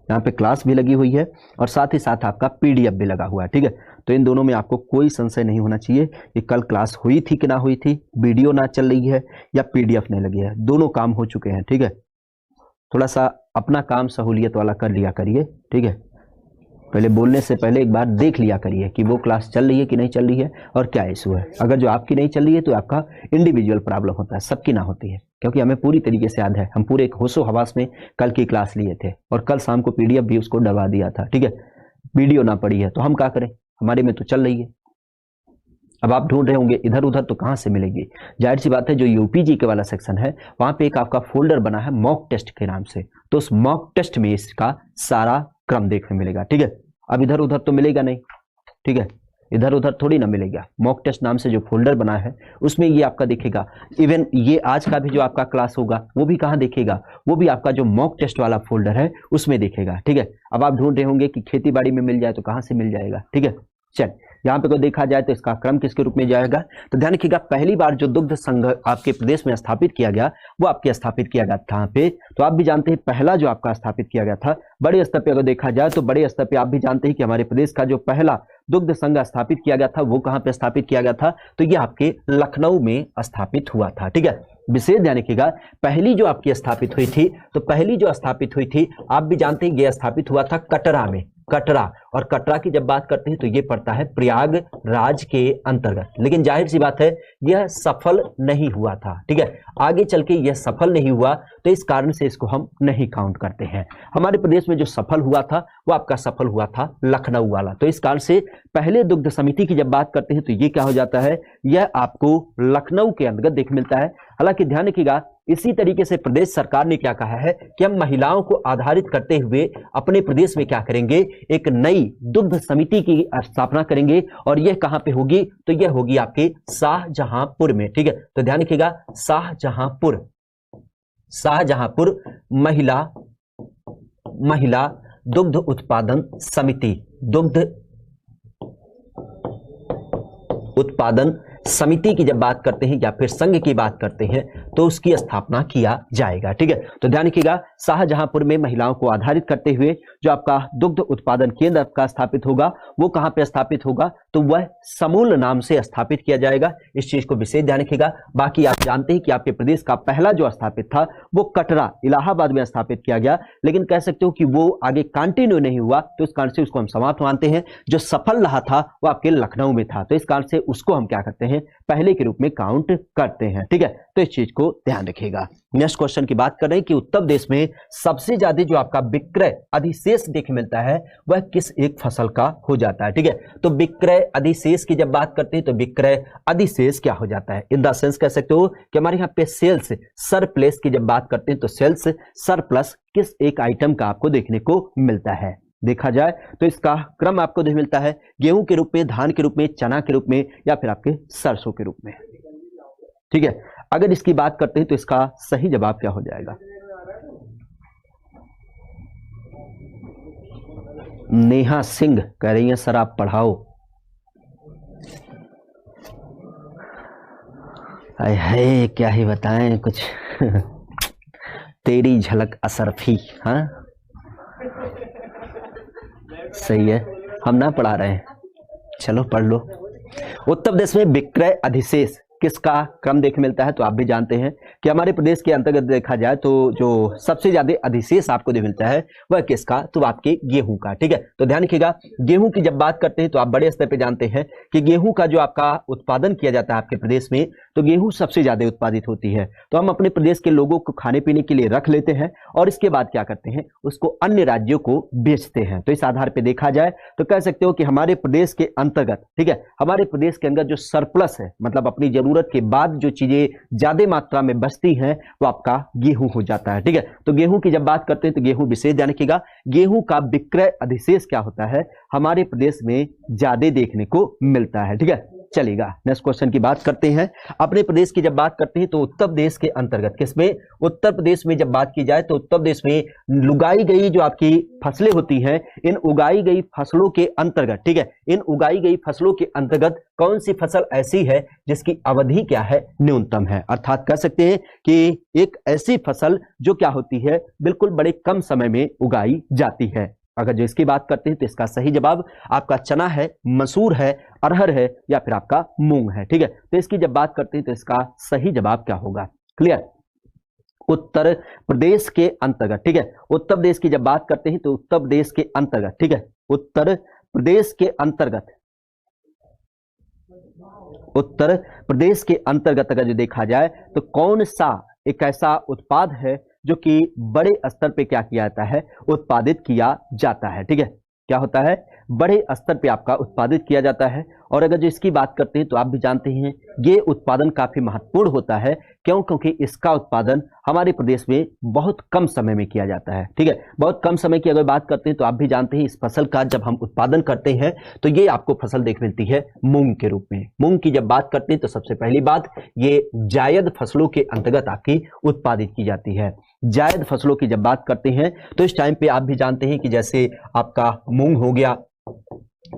यहाँ पे क्लास भी लगी हुई है और साथ ही साथ आपका पीडीएफ भी लगा हुआ है, ठीक है। तो इन दोनों में आपको कोई संशय नहीं होना चाहिए कि कल क्लास हुई थी कि ना हुई थी, वीडियो ना चल रही है या पीडीएफ नहीं लगी है, दोनों काम हो चुके हैं, ठीक है। थोड़ा सा अपना काम सहूलियत वाला कर लिया करिए, ठीक है। पहले बोलने से पहले एक बार देख लिया करिए कि वो क्लास चल रही है कि नहीं चल रही है और क्या इशू है। अगर जो आपकी नहीं चल रही है तो आपका इंडिविजुअल प्रॉब्लम होता है, सबकी ना होती है, क्योंकि हमें पूरी तरीके से याद है, हम पूरे एक होशो हवास में कल की क्लास लिए थे और कल शाम को पीडीएफ भी उसको डलवा दिया था, ठीक है। वीडियो ना पड़ी है तो हम क्या करें, हमारे में तो चल रही है। अब आप ढूंढ रहे होंगे इधर उधर तो कहां से मिलेगी, जाहिर सी बात है जो यूपीजी के वाला सेक्शन है वहां पे एक आपका फोल्डर बना है मॉक टेस्ट के नाम से, तो उस मॉक टेस्ट में इसका सारा क्रम देखने मिलेगा, ठीक है। अब इधर उधर तो मिलेगा नहीं, ठीक है, इधर उधर थोड़ी ना मिलेगा। मॉक टेस्ट नाम से जो फोल्डर बना है उसमें ये आपका दिखेगा। इवन ये आज का भी जो आपका क्लास होगा वो भी कहाँ दिखेगा, वो भी आपका जो मॉक टेस्ट वाला फोल्डर है उसमें दिखेगा, ठीक है। अब आप ढूंढ रहे होंगे कि खेती बाड़ी में मिल जाए तो कहाँ से मिल जाएगा, ठीक है। चल यहाँ पे को देखा जाए तो इसका क्रम किसके रूप में जाएगा, तो ध्यान रखिएगा पहली बार जो दुग्ध संघ आपके प्रदेश में स्थापित किया गया वो आपके स्थापित किया गया था पे, तो आप भी जानते हैं पहला जो आपका स्थापित किया गया था बड़े स्तर पे, अगर देखा जाए तो बड़े स्तर पे आप भी जानते हैं कि हमारे प्रदेश का जो पहला दुग्ध संघ स्थापित किया गया था वो कहां पे स्थापित किया गया था, तो ये आपके लखनऊ में स्थापित हुआ था, ठीक है। विशेष ध्यान रखिएगा पहली जो आपकी स्थापित हुई थी, तो पहली जो स्थापित हुई थी आप भी जानते हैं ये स्थापित हुआ था कटरा में, कटरा, और कटरा की जब बात करते हैं तो ये पड़ता है प्रयागराज के अंतर्गत। लेकिन जाहिर सी बात है यह सफल नहीं हुआ था, ठीक है। आगे चल के यह सफल नहीं हुआ तो इस कारण से इसको हम नहीं काउंट करते हैं। हमारे प्रदेश में जो सफल हुआ था वो आपका सफल हुआ था लखनऊ वाला, तो इस कारण से पहले दुग्ध समिति की जब बात करते हैं तो ये क्या हो जाता है, यह आपको लखनऊ के अंतर्गत देख मिलता है। हालांकि ध्यान रखिएगा इसी तरीके से प्रदेश सरकार ने क्या कहा है कि हम महिलाओं को आधारित करते हुए अपने प्रदेश में क्या करेंगे, एक नई दुग्ध समिति की स्थापना करेंगे और यह कहां पे होगी, तो यह होगी आपके शाहजहांपुर में, ठीक है। तो ध्यान रखिएगा शाहजहांपुर, शाहजहांपुर महिला दुग्ध उत्पादन समिति, दुग्ध उत्पादन समिति की जब बात करते हैं या फिर संघ की बात करते हैं तो उसकी स्थापना किया जाएगा, ठीक है। तो ध्यान रखिएगा शाहजहांपुर में महिलाओं को आधारित करते हुए जो आपका दुग्ध उत्पादन केंद्र आपका स्थापित होगा वो कहां पे स्थापित होगा, तो वह समूल नाम से स्थापित किया जाएगा। इस चीज को विशेष ध्यान रखिएगा। बाकी आप जानते हैं कि आपके प्रदेश का पहला जो स्थापित था वो कटरा इलाहाबाद में स्थापित किया गया, लेकिन कह सकते हो कि वो आगे कंटिन्यू नहीं हुआ, तो इस कारण से उसको हम समाप्त मानते हैं। जो सफल रहा था वो आपके लखनऊ में था, तो इस कारण से उसको हम क्या करते हैं, पहले के रूप में काउंट करते हैं, ठीक है। तो इस चीज को ध्यान रखिएगा। नेक्स्ट क्वेश्चन की बात कर रहे हैं कि उत्तर प्रदेश में सबसे ज्यादा जो आपका विक्रय अधिशेष देखने मिलता है वह किस एक फसल का हो जाता है, ठीक है। तो विक्रय अधिशेष की जब बात करते हैं तो विक्रय अधिशेष क्या हो जाता है, इन द सेंस कह सकते हो कि हमारे यहाँ पे सेल्स सरप्लस की जब बात करते हैं तो सेल्स सरप्लस किस एक आइटम का आपको देखने को मिलता है। देखा जाए तो इसका क्रम आपको देखने मिलता है गेहूं के रूप में, धान के रूप में, चना के रूप में या फिर आपके सरसों के रूप में, ठीक है। अगर इसकी बात करते हैं तो इसका सही जवाब क्या हो जाएगा, नेहा सिंह कह रही हैं सर आप पढ़ाओ। हाय हाय क्या ही बताएं कुछ। तेरी झलक असरफी। हाँ सही है, हम ना पढ़ा रहे हैं, चलो पढ़ लो। उत्तर प्रदेश में विक्रय अधिशेष किसका क्रम देखने मिलता है? तो आप भी जानते हैं कि हमारे प्रदेश के अंतर्गत देखा जाए तो जो सबसे ज्यादा अधिशेष आपको देखने मिलता है वह किसका? तो आपके गेहूं का। ठीक है, तो ध्यान रखिएगा, गेहूं की जब बात करते हैं तो आप बड़े स्तर पे जानते हैं कि गेहूं का जो आपका उत्पादन किया जाता है आपके प्रदेश में, तो गेहूं सबसे ज्यादा उत्पादित होती है। तो हम अपने प्रदेश के लोगों को खाने पीने के लिए रख लेते हैं और इसके बाद क्या करते हैं, उसको अन्य राज्यों को बेचते हैं। तो इस आधार पर देखा जाए तो कह सकते हो कि हमारे प्रदेश के अंतर्गत, ठीक है, हमारे प्रदेश के अंदर जो सरप्लस है, मतलब अपनी जरूरत के बाद जो चीजें ज्यादा मात्रा में बचती हैं वो आपका गेहूं हो जाता है। ठीक है, तो गेहूं की जब बात करते हैं तो गेहूं विशेष ध्यान रखिएगा, गेहूं का विक्रय अधिशेष क्या होता है, हमारे प्रदेश में ज्यादा देखने को मिलता है। ठीक है, चलेगा। नेक्स्ट क्वेश्चन की बात करते हैं। अपने प्रदेश की जब बात करते हैं तो उत्तर प्रदेश के अंतर्गत, किसमें? उत्तर प्रदेश में जब बात की जाए तो उत्तर प्रदेश में उगाई गई जो आपकी फसलें होती हैं, इन उगाई गई फसलों के अंतर्गत, ठीक है, इन उगाई गई फसलों के अंतर्गत कौन सी फसल ऐसी है जिसकी अवधि क्या है, न्यूनतम है। अर्थात कह सकते हैं कि एक ऐसी फसल जो क्या होती है, बिल्कुल बड़े कम समय में उगाई जाती है। अगर जो इसकी बात करते हैं तो इसका सही जवाब आपका चना है, मसूर है, अरहर है या फिर आपका मूंग है। ठीक है, तो इसकी जब बात करते हैं तो इसका सही जवाब क्या होगा? क्लियर? उत्तर प्रदेश के अंतर्गत, ठीक है, उत्तर प्रदेश की जब बात करते हैं तो उत्तर प्रदेश के अंतर्गत, ठीक है, उत्तर प्रदेश के अंतर्गत, उत्तर प्रदेश के अंतर्गत अगर जो देखा जाए तो कौन सा एक ऐसा उत्पाद है जो कि बड़े स्तर पे क्या किया जाता है, उत्पादित किया जाता है। ठीक है, क्या होता है, बड़े स्तर पे आपका उत्पादित किया जाता है। और अगर जो इसकी बात करते हैं तो आप भी जानते हैं ये उत्पादन काफी महत्वपूर्ण होता है। क्यों? क्योंकि इसका उत्पादन हमारे प्रदेश में बहुत कम समय में किया जाता है। ठीक है, बहुत कम समय की अगर बात करते हैं तो आप भी जानते हैं इस फसल का जब हम उत्पादन करते हैं तो ये आपको फसल देख मिलती है मूंग के रूप में। मूंग की जब बात करते हैं तो सबसे पहली बात ये जायद फसलों के अंतर्गत आपकी उत्पादित की जाती है। जायद फसलों की जब बात करते हैं तो इस टाइम पे आप भी जानते हैं कि जैसे आपका मूंग हो गया,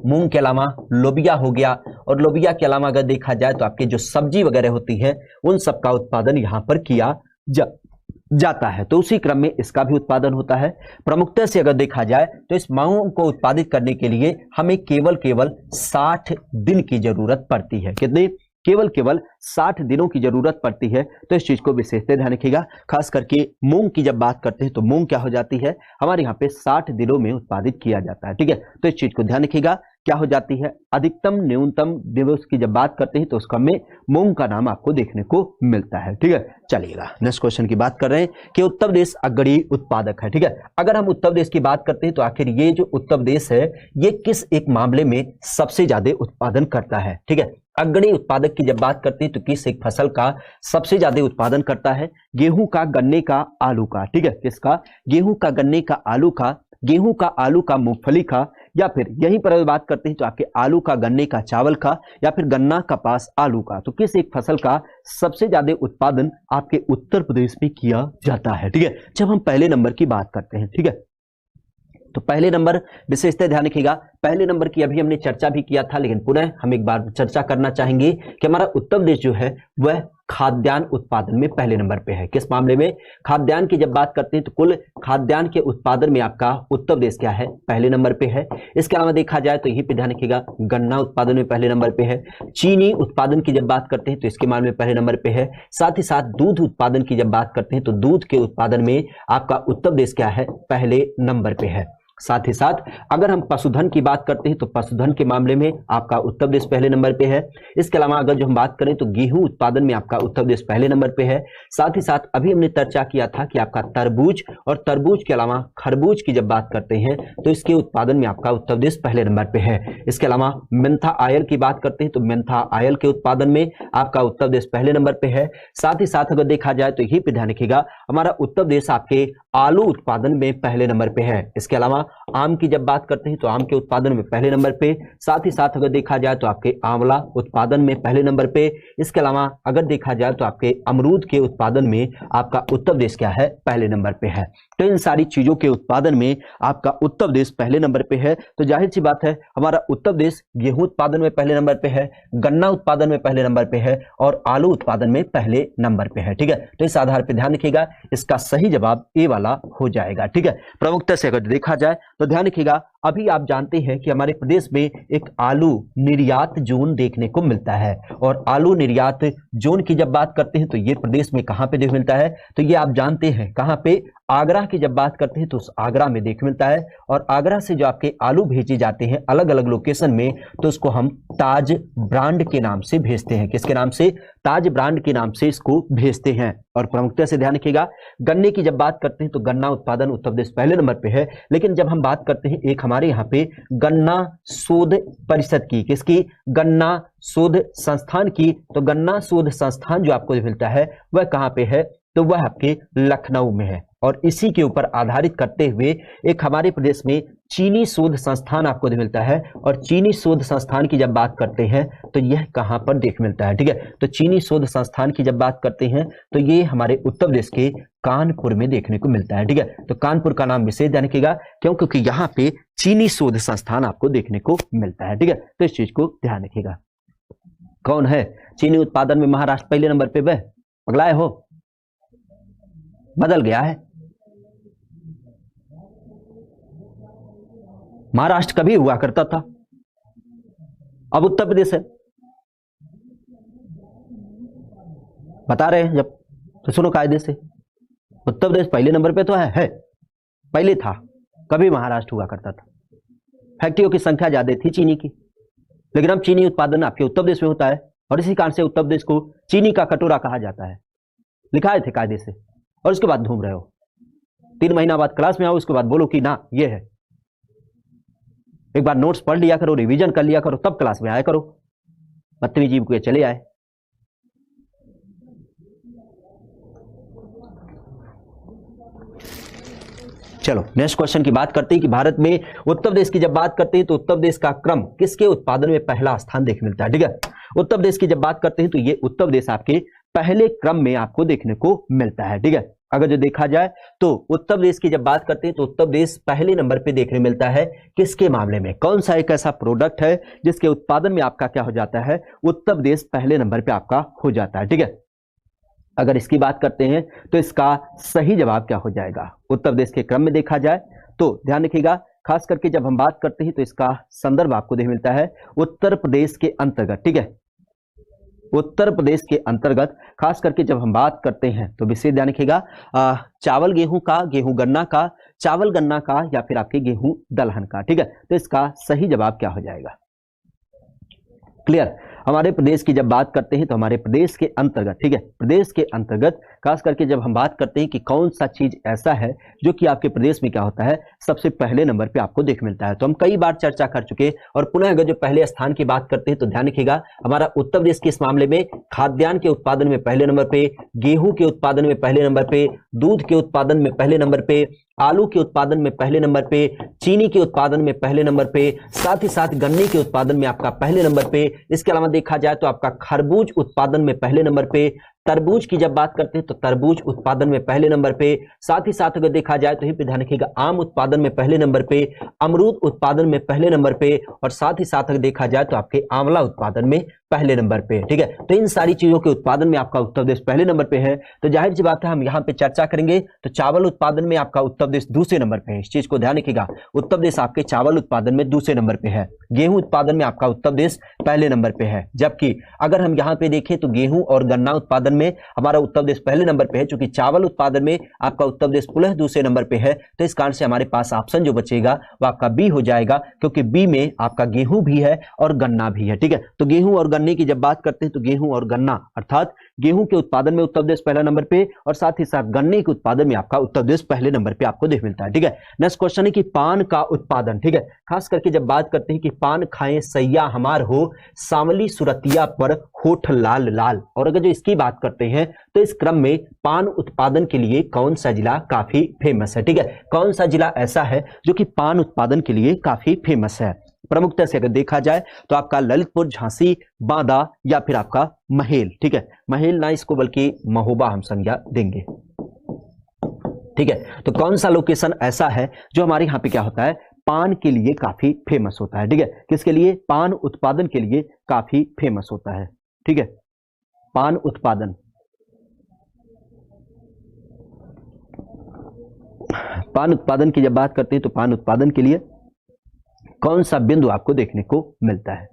मूंग के अलावा लोबिया हो गया, और लोबिया के अलावा अगर देखा जाए तो आपके जो सब्जी वगैरह होती है उन सब का उत्पादन यहां पर किया जाता है। तो उसी क्रम में इसका भी उत्पादन होता है। प्रमुखता से अगर देखा जाए तो इस मूंग को उत्पादित करने के लिए हमें केवल 60 दिन की जरूरत पड़ती है। कितने? केवल 60 दिनों की जरूरत पड़ती है। तो इस चीज को विशेषता ध्यान रखिएगा। खास करके मूंग की जब बात करते हैं तो मूंग क्या हो जाती है, हमारे यहाँ पे 60 दिनों में उत्पादित किया जाता है। ठीक है, तो इस चीज को ध्यान रखिएगा। क्या हो जाती है, अधिकतम न्यूनतम दिवस की जब बात करते हैं तो उसका में मूंग का नाम आपको देखने को मिलता है। ठीक है, चलिएगा नेक्स्ट क्वेश्चन की बात कर रहे हैं कि उत्तर प्रदेश अग्रणी उत्पादक है। ठीक है, अगर हम उत्तर प्रदेश की बात करते हैं तो आखिर ये जो उत्तर प्रदेश है ये किस एक मामले में सबसे ज्यादा उत्पादन करता है? ठीक है, अग्रणी उत्पादक की जब बात करते हैं तो किस एक फसल का सबसे ज्यादा उत्पादन करता है? गेहूं का, गन्ने का, आलू का। ठीक है, किसका? गेहूं का, गन्ने का, आलू का, गेहूं का, आलू का, मूंगफली का, या फिर यहीं पर अगर बात करते हैं तो आपके आलू का, गन्ने का, चावल का, या फिर गन्ना, कपास, आलू का। तो किस एक फसल का सबसे ज्यादा उत्पादन आपके उत्तर प्रदेश में किया जाता है? ठीक है, जब हम पहले नंबर की बात करते हैं, ठीक है, तो पहले नंबर विशेषता ध्यान रखिएगा। पहले नंबर की अभी हमने चर्चा भी किया था, लेकिन पुनः हम एक बार चर्चा करना चाहेंगे कि हमारा उत्तर प्रदेश जो है वह खाद्यान्न उत्पादन में पहले नंबर पे है। किस मामले में? खाद्यान्न की जब बात करते हैं तो कुल खाद्यान्न के उत्पादन में आपका उत्तर प्रदेश क्या है, पहले नंबर पे है। इसके अलावा देखा जाए तो यहीं पे ध्यान रखिएगा, गन्ना उत्पादन में पहले नंबर पे है। चीनी उत्पादन की जब बात करते हैं तो इसके मामले में पहले नंबर पे है। साथ ही साथ दूध उत्पादन की जब बात करते हैं तो दूध के उत्पादन में आपका उत्तर प्रदेश क्या है, पहले नंबर पे है। साथ ही साथ अगर हम पशुधन की बात करते हैं तो पशुधन के मामले में आपका उत्तर प्रदेश पहले नंबर पे है। इसके अलावा अगर जो हम बात करें तो गेहूं उत्पादन में आपका उत्तर प्रदेश पहले नंबर पे है। साथ ही साथ अभी हमने चर्चा किया था कि आपका तरबूज और तरबूज के अलावा खरबूज की जब बात करते हैं तो इसके उत्पादन में आपका उत्तर प्रदेश पहले नंबर पे है। इसके अलावा मेंथा आयल की बात करते हैं तो मेंथा आयल के उत्पादन में आपका उत्तर प्रदेश पहले नंबर पे है। साथ ही साथ अगर देखा जाए तो यही पे ध्यान रखिएगा, हमारा उत्तर प्रदेश आपके आलू उत्पादन में पहले नंबर पे है। इसके अलावा आम की जब बात करते हैं तो आम के उत्पादन में पहले नंबर पे, साथ ही साथ अगर देखा जाए तो आपके आंवला उत्पादन में पहले नंबर पे। इसके अलावा अगर देखा जाए तो आपके अमरूद के उत्पादन में आपका उत्तर प्रदेश क्या है, पहले नंबर पे है। तो इन सारी चीजों के उत्पादन में आपका उत्तर प्रदेश पहले नंबर पे है। तो जाहिर सी बात है हमारा उत्तर प्रदेश गेहूं उत्पादन में पहले नंबर पे है, गन्ना उत्पादन में पहले नंबर पे है और आलू उत्पादन में पहले नंबर पे है। ठीक है, तो इस आधार पर ध्यान रखिएगा, इसका सही जवाब ए वाला हो जाएगा। ठीक है, प्रमुखता से अगर देखा जाए तो ध्यान रखिएगा, अभी आप जानते हैं कि हमारे प्रदेश में एक आलू निर्यात जोन देखने को मिलता है और आलू निर्यात जोन की जब बात करते हैं तो ये प्रदेश में कहां पे देख मिलता है, तो ये आप जानते हैं कहां पे, आगरा की जब बात करते हैं तो उस आगरा में देख मिलता है। और आगरा से जो आपके आलू भेजे जाते हैं अलग अलग लोकेशन में, तो उसको हम ताज ब्रांड के नाम से भेजते हैं। किसके नाम से, ताज ब्रांड के नाम से इसको भेजते हैं। और प्रमुखता से ध्यान रखिएगा, गन्ने की जब बात करते हैं तो गन्ना उत्पादन उत्तर प्रदेश पहले नंबर पे है। लेकिन जब हम बात करते हैं एक हमारे यहाँ पे गन्ना शोध परिषद की, किसकी, गन्ना शोध संस्थान की, तो गन्ना शोध संस्थान जो आपको मिलता है वह कहाँ पे है, तो वह आपके लखनऊ में है। और इसी के ऊपर आधारित करते हुए एक हमारे प्रदेश में चीनी शोध संस्थान आपको मिलता है। और चीनी शोध संस्थान की जब बात करते हैं तो यह कहां पर देख मिलता है। ठीक है, तो चीनी शोध संस्थान की जब बात करते हैं तो ये हमारे उत्तर प्रदेश के कानपुर में देखने को मिलता है। ठीक है, तो कानपुर का नाम विशेष ध्यान रखिएगा, क्यों, क्योंकि यहाँ पे चीनी शोध संस्थान आपको देखने को मिलता है। ठीक है, तो इस चीज को ध्यान रखिएगा। कौन है चीनी उत्पादन में महाराष्ट्र पहले नंबर पे, वह पगलाए हो, बदल गया है। महाराष्ट्र कभी हुआ करता था, अब उत्तर प्रदेश है। बता रहे हैं जब, तो सुनो कायदे से, उत्तर प्रदेश पहले नंबर पे तो है, पहले था, कभी महाराष्ट्र हुआ करता था। फैक्ट्रियों की संख्या ज्यादा थी चीनी की, लेकिन अब चीनी उत्पादन आपके उत्तर प्रदेश में होता है और इसी कारण से उत्तर प्रदेश को चीनी का कटोरा कहा जाता है। लिखाए थे कायदे से, और उसके बाद घूम रहे हो। 3 महीना बाद क्लास में आओ, उसके बाद बोलो कि ना ये है। एक बार नोट्स पढ़ लिया करो, रिवीजन कर लिया करो, तब क्लास में आया करो। बदतमीजी को चले आए। चलो नेक्स्ट क्वेश्चन की बात करते हैं कि भारत में उत्तर प्रदेश की जब बात करते हैं तो उत्तर प्रदेश का क्रम किसके उत्पादन में पहला स्थान देख मिलता है। ठीक है, उत्तर प्रदेश की जब बात करते हैं तो ये उत्तर प्रदेश आपके पहले क्रम में आपको देखने को मिलता है। ठीक है, अगर जो देखा जाए तो उत्तर प्रदेश की जब बात करते हैं तो उत्तर प्रदेश पहले नंबर पे देखने मिलता है। किसके मामले में, कौन सा एक ऐसा प्रोडक्ट है जिसके उत्पादन में आपका क्या हो जाता है, उत्तर प्रदेश पहले नंबर पे आपका हो जाता है। ठीक है, अगर इसकी बात करते हैं तो इसका सही जवाब क्या हो जाएगा, उत्तर प्रदेश के क्रम में देखा जाए तो ध्यान रखिएगा, खास करके जब हम बात करते हैं तो इसका संदर्भ आपको देख मिलता है उत्तर प्रदेश के अंतर्गत। ठीक है, उत्तर प्रदेश के अंतर्गत खास करके जब हम बात करते हैं तो विशेष ध्यान रखिएगा, चावल गेहूं का, गेहूं गन्ना का, चावल गन्ना का, या फिर आपके गेहूं दलहन का। ठीक है, तो इसका सही जवाब क्या हो जाएगा, क्लियर। हमारे प्रदेश की जब बात करते हैं तो हमारे प्रदेश के अंतर्गत, ठीक है, प्रदेश के अंतर्गत खास करके जब हम बात करते हैं कि कौन सा चीज ऐसा है जो कि आपके प्रदेश में क्या होता है, सबसे पहले नंबर पे आपको देख मिलता है। तो हम कई बार चर्चा कर चुके हैं और पुनः अगर जो पहले स्थान की बात करते हैं तो ध्यान रखिएगा, हमारा उत्तर प्रदेश के इस मामले में खाद्यान्न के उत्पादन में पहले नंबर पे, गेहूं के उत्पादन में पहले नंबर पे, दूध के उत्पादन में पहले नंबर पे, आलू के उत्पादन में पहले नंबर पे, चीनी के उत्पादन में पहले नंबर पे, साथ ही साथ गन्ने के उत्पादन में आपका पहले नंबर पे। इसके अलावा देखा जाए तो आपका खरबूज उत्पादन में पहले नंबर पे, तरबूज की जब बात करते हैं तो तरबूज उत्पादन में पहले नंबर पे, साथ ही साथ अगर देखा जाए तो यही पे ध्यान रखिएगा, आम उत्पादन में पहले नंबर पे, अमरूद उत्पादन में पहले नंबर पे, और साथ ही साथ अगर देखा जाए तो आपके आंवला उत्पादन में पहले नंबर पे। ठीक है, तो इन सारी चीजों के उत्पादन में आपका उत्तर प्रदेश पहले नंबर पे है। तो जाहिर सी बात है हम यहाँ पे चर्चा करेंगे तो चावल उत्पादन में आपका उत्तर प्रदेश दूसरे नंबर पे है। इस चीज को ध्यान रखिएगा, उत्तर प्रदेश आपके चावल उत्पादन में दूसरे नंबर पे है। गेहूं उत्पादन में आपका उत्तर प्रदेश पहले नंबर पे है, जबकि अगर हम यहाँ पे देखें तो गेहूं और गन्ना उत्पादन में हमारा उत्तर प्रदेश पहले नंबर पे है। चूंकि चावल उत्पादन में आपका उत्तर प्रदेश पुनः दूसरे नंबर पे है, तो इस कारण से हमारे पास ऑप्शन जो बचेगा वो आपका बी हो जाएगा, क्योंकि बी में आपका गेहूं भी है और गन्ना भी है। ठीक है, तो गेहूं और गन्ने की जब बात करते हैं तो गेहूं और गन्ना अर्थात गेहूं के उत्पादन में उत्तर प्रदेश पहला नंबर पे और साथ ही साथ गन्ने के उत्पादन में आपका उत्तर प्रदेश पहले नंबर पे आपको देख मिलता है। ठीक है, नेक्स्ट क्वेश्चन है कि पान का उत्पादन। ठीक है, खास करके जब बात करते हैं कि पान खाएं सैया हमार हो, सांवली सुरतिया पर होठ लाल लाल, और अगर जो इसकी बात करते हैं तो इस क्रम में पान उत्पादन के लिए कौन सा जिला काफी फेमस है। ठीक है, कौन सा जिला ऐसा है जो कि पान उत्पादन के लिए काफी फेमस है। प्रमुखता से अगर देखा जाए तो आपका ललितपुर, झांसी, बांदा या फिर आपका महेल। ठीक है, महेल ना इसको बल्कि महोबा हम संज्ञा देंगे। ठीक है, तो कौन सा लोकेशन ऐसा है जो हमारे यहाँ पे क्या होता है, पान के लिए काफी फेमस होता है। ठीक है, किसके लिए, पान उत्पादन के लिए काफी फेमस होता है। ठीक है, पान उत्पादन, पान उत्पादन की जब बात करते हैं तो पान उत्पादन के लिए कौन सा बिंदु आपको देखने को मिलता है,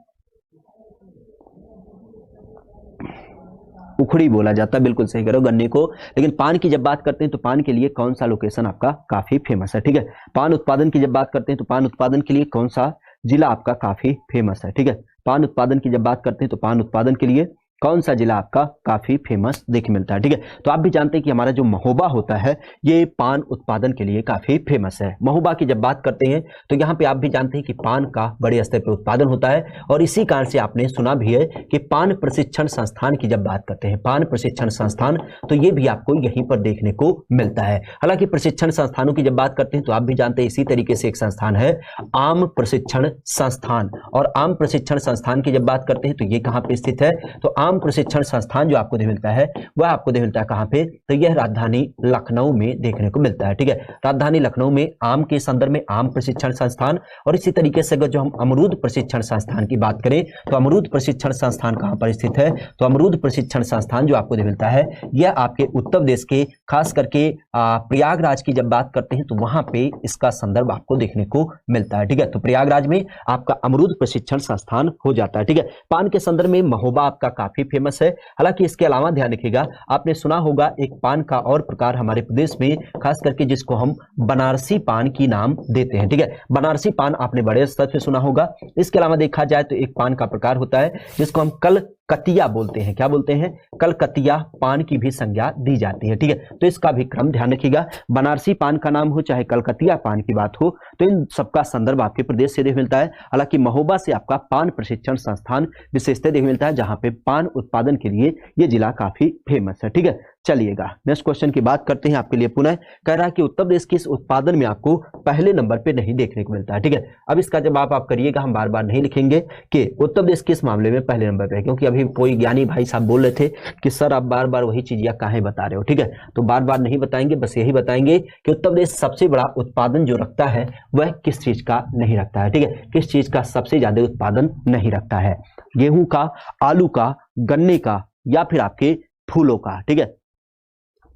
उखड़ी बोला जाता है, बिल्कुल सही करो गन्ने को। लेकिन पान की जब बात करते हैं तो पान के लिए कौन सा लोकेशन आपका काफी फेमस है। ठीक है, पान उत्पादन की जब बात करते हैं तो पान उत्पादन के लिए कौन सा जिला आपका काफी फेमस है। ठीक है, पान उत्पादन की जब बात करते हैं तो पान उत्पादन के लिए कौन सा जिला आपका काफी फेमस देखने मिलता है। ठीक है, तो आप भी जानते हैं कि हमारा जो महोबा होता है ये पान उत्पादन के लिए काफी फेमस है। महोबा की जब बात करते हैं तो यहाँ पे आप भी जानते हैं कि पान का बड़े स्तर पर उत्पादन होता है, और इसी कारण से आपने सुना भी है कि पान प्रशिक्षण संस्थान की जब बात करते हैं, पान प्रशिक्षण संस्थान, तो ये भी आपको यहीं पर देखने को मिलता है। हालांकि प्रशिक्षण संस्थानों की जब बात करते हैं तो आप भी जानते हैं इसी तरीके से एक संस्थान है आम प्रशिक्षण संस्थान, और आम प्रशिक्षण संस्थान की जब बात करते हैं तो ये कहाँ पे स्थित है, तो आम प्रशिक्षण संस्थान जो आपको मिलता है वह आपको मिलता है कहां पे, तो यह राजधानी लखनऊ में देखने को मिलता है। ठीक है, राजधानी लखनऊ में आम के संदर्भ में आम प्रशिक्षण संस्थान, और इसी तरीके से अगर जो हम अमरूद प्रशिक्षण संस्थान की बात करें तो अमरूद प्रशिक्षण संस्थान कहां पर स्थित है, तो अमरूद प्रशिक्षण संस्थान जो आपको मिलता है यह आपके उत्तर प्रदेश के खास करके प्रयागराज की जब बात करते हैं तो वहां पे इसका संदर्भ आपको देखने को मिलता है। ठीक है, तो प्रयागराज में आपका अमरूद प्रशिक्षण संस्थान हो जाता है। ठीक है, पान के संदर्भ में महोबा आपका काफी फेमस है। हालांकि इसके अलावा ध्यान रखिएगा, आपने सुना होगा एक पान का और प्रकार हमारे प्रदेश में खास करके जिसको हम बनारसी पान की नाम देते हैं। ठीक है, बनारसी पान आपने बड़े स्तर पे सुना होगा। इसके अलावा देखा जाए तो एक पान का प्रकार होता है जिसको हम कलकतिया बोलते हैं। क्या बोलते हैं, कलकतिया पान की भी संज्ञा दी जाती है। ठीक है, तो इसका भी क्रम ध्यान रखिएगा, बनारसी पान का नाम हो चाहे कलकतिया पान की बात हो तो इन सबका संदर्भ आपके प्रदेश से देख मिलता है। हालांकि महोबा से आपका पान प्रशिक्षण संस्थान विशेषता देख मिलता है जहां पे पान उत्पादन के लिए यह जिला काफी फेमस है। ठीक है, चलिएगा नेक्स्ट क्वेश्चन की बात करते हैं आपके लिए। पुनः कह रहा है कि उत्तर प्रदेश किस उत्पादन में आपको पहले नंबर पे नहीं देखने को मिलता है। ठीक है, अब इसका जवाब आप करिएगा, हम बार बार नहीं लिखेंगे कि उत्तर प्रदेश किस मामले में पहले नंबर पे है, क्योंकि अभी कोई ज्ञानी भाई साहब बोल रहे थे कि सर आप बार बार वही चीज या काहे बता रहे हो। ठीक है, तो बार बार नहीं बताएंगे, बस यही बताएंगे कि उत्तर प्रदेश सबसे बड़ा उत्पादन जो रखता है वह किस चीज का नहीं रखता है। ठीक है, किस चीज का सबसे ज्यादा उत्पादन नहीं रखता है, गेहूं का, आलू का, गन्ने का या फिर आपके फूलों का। ठीक है,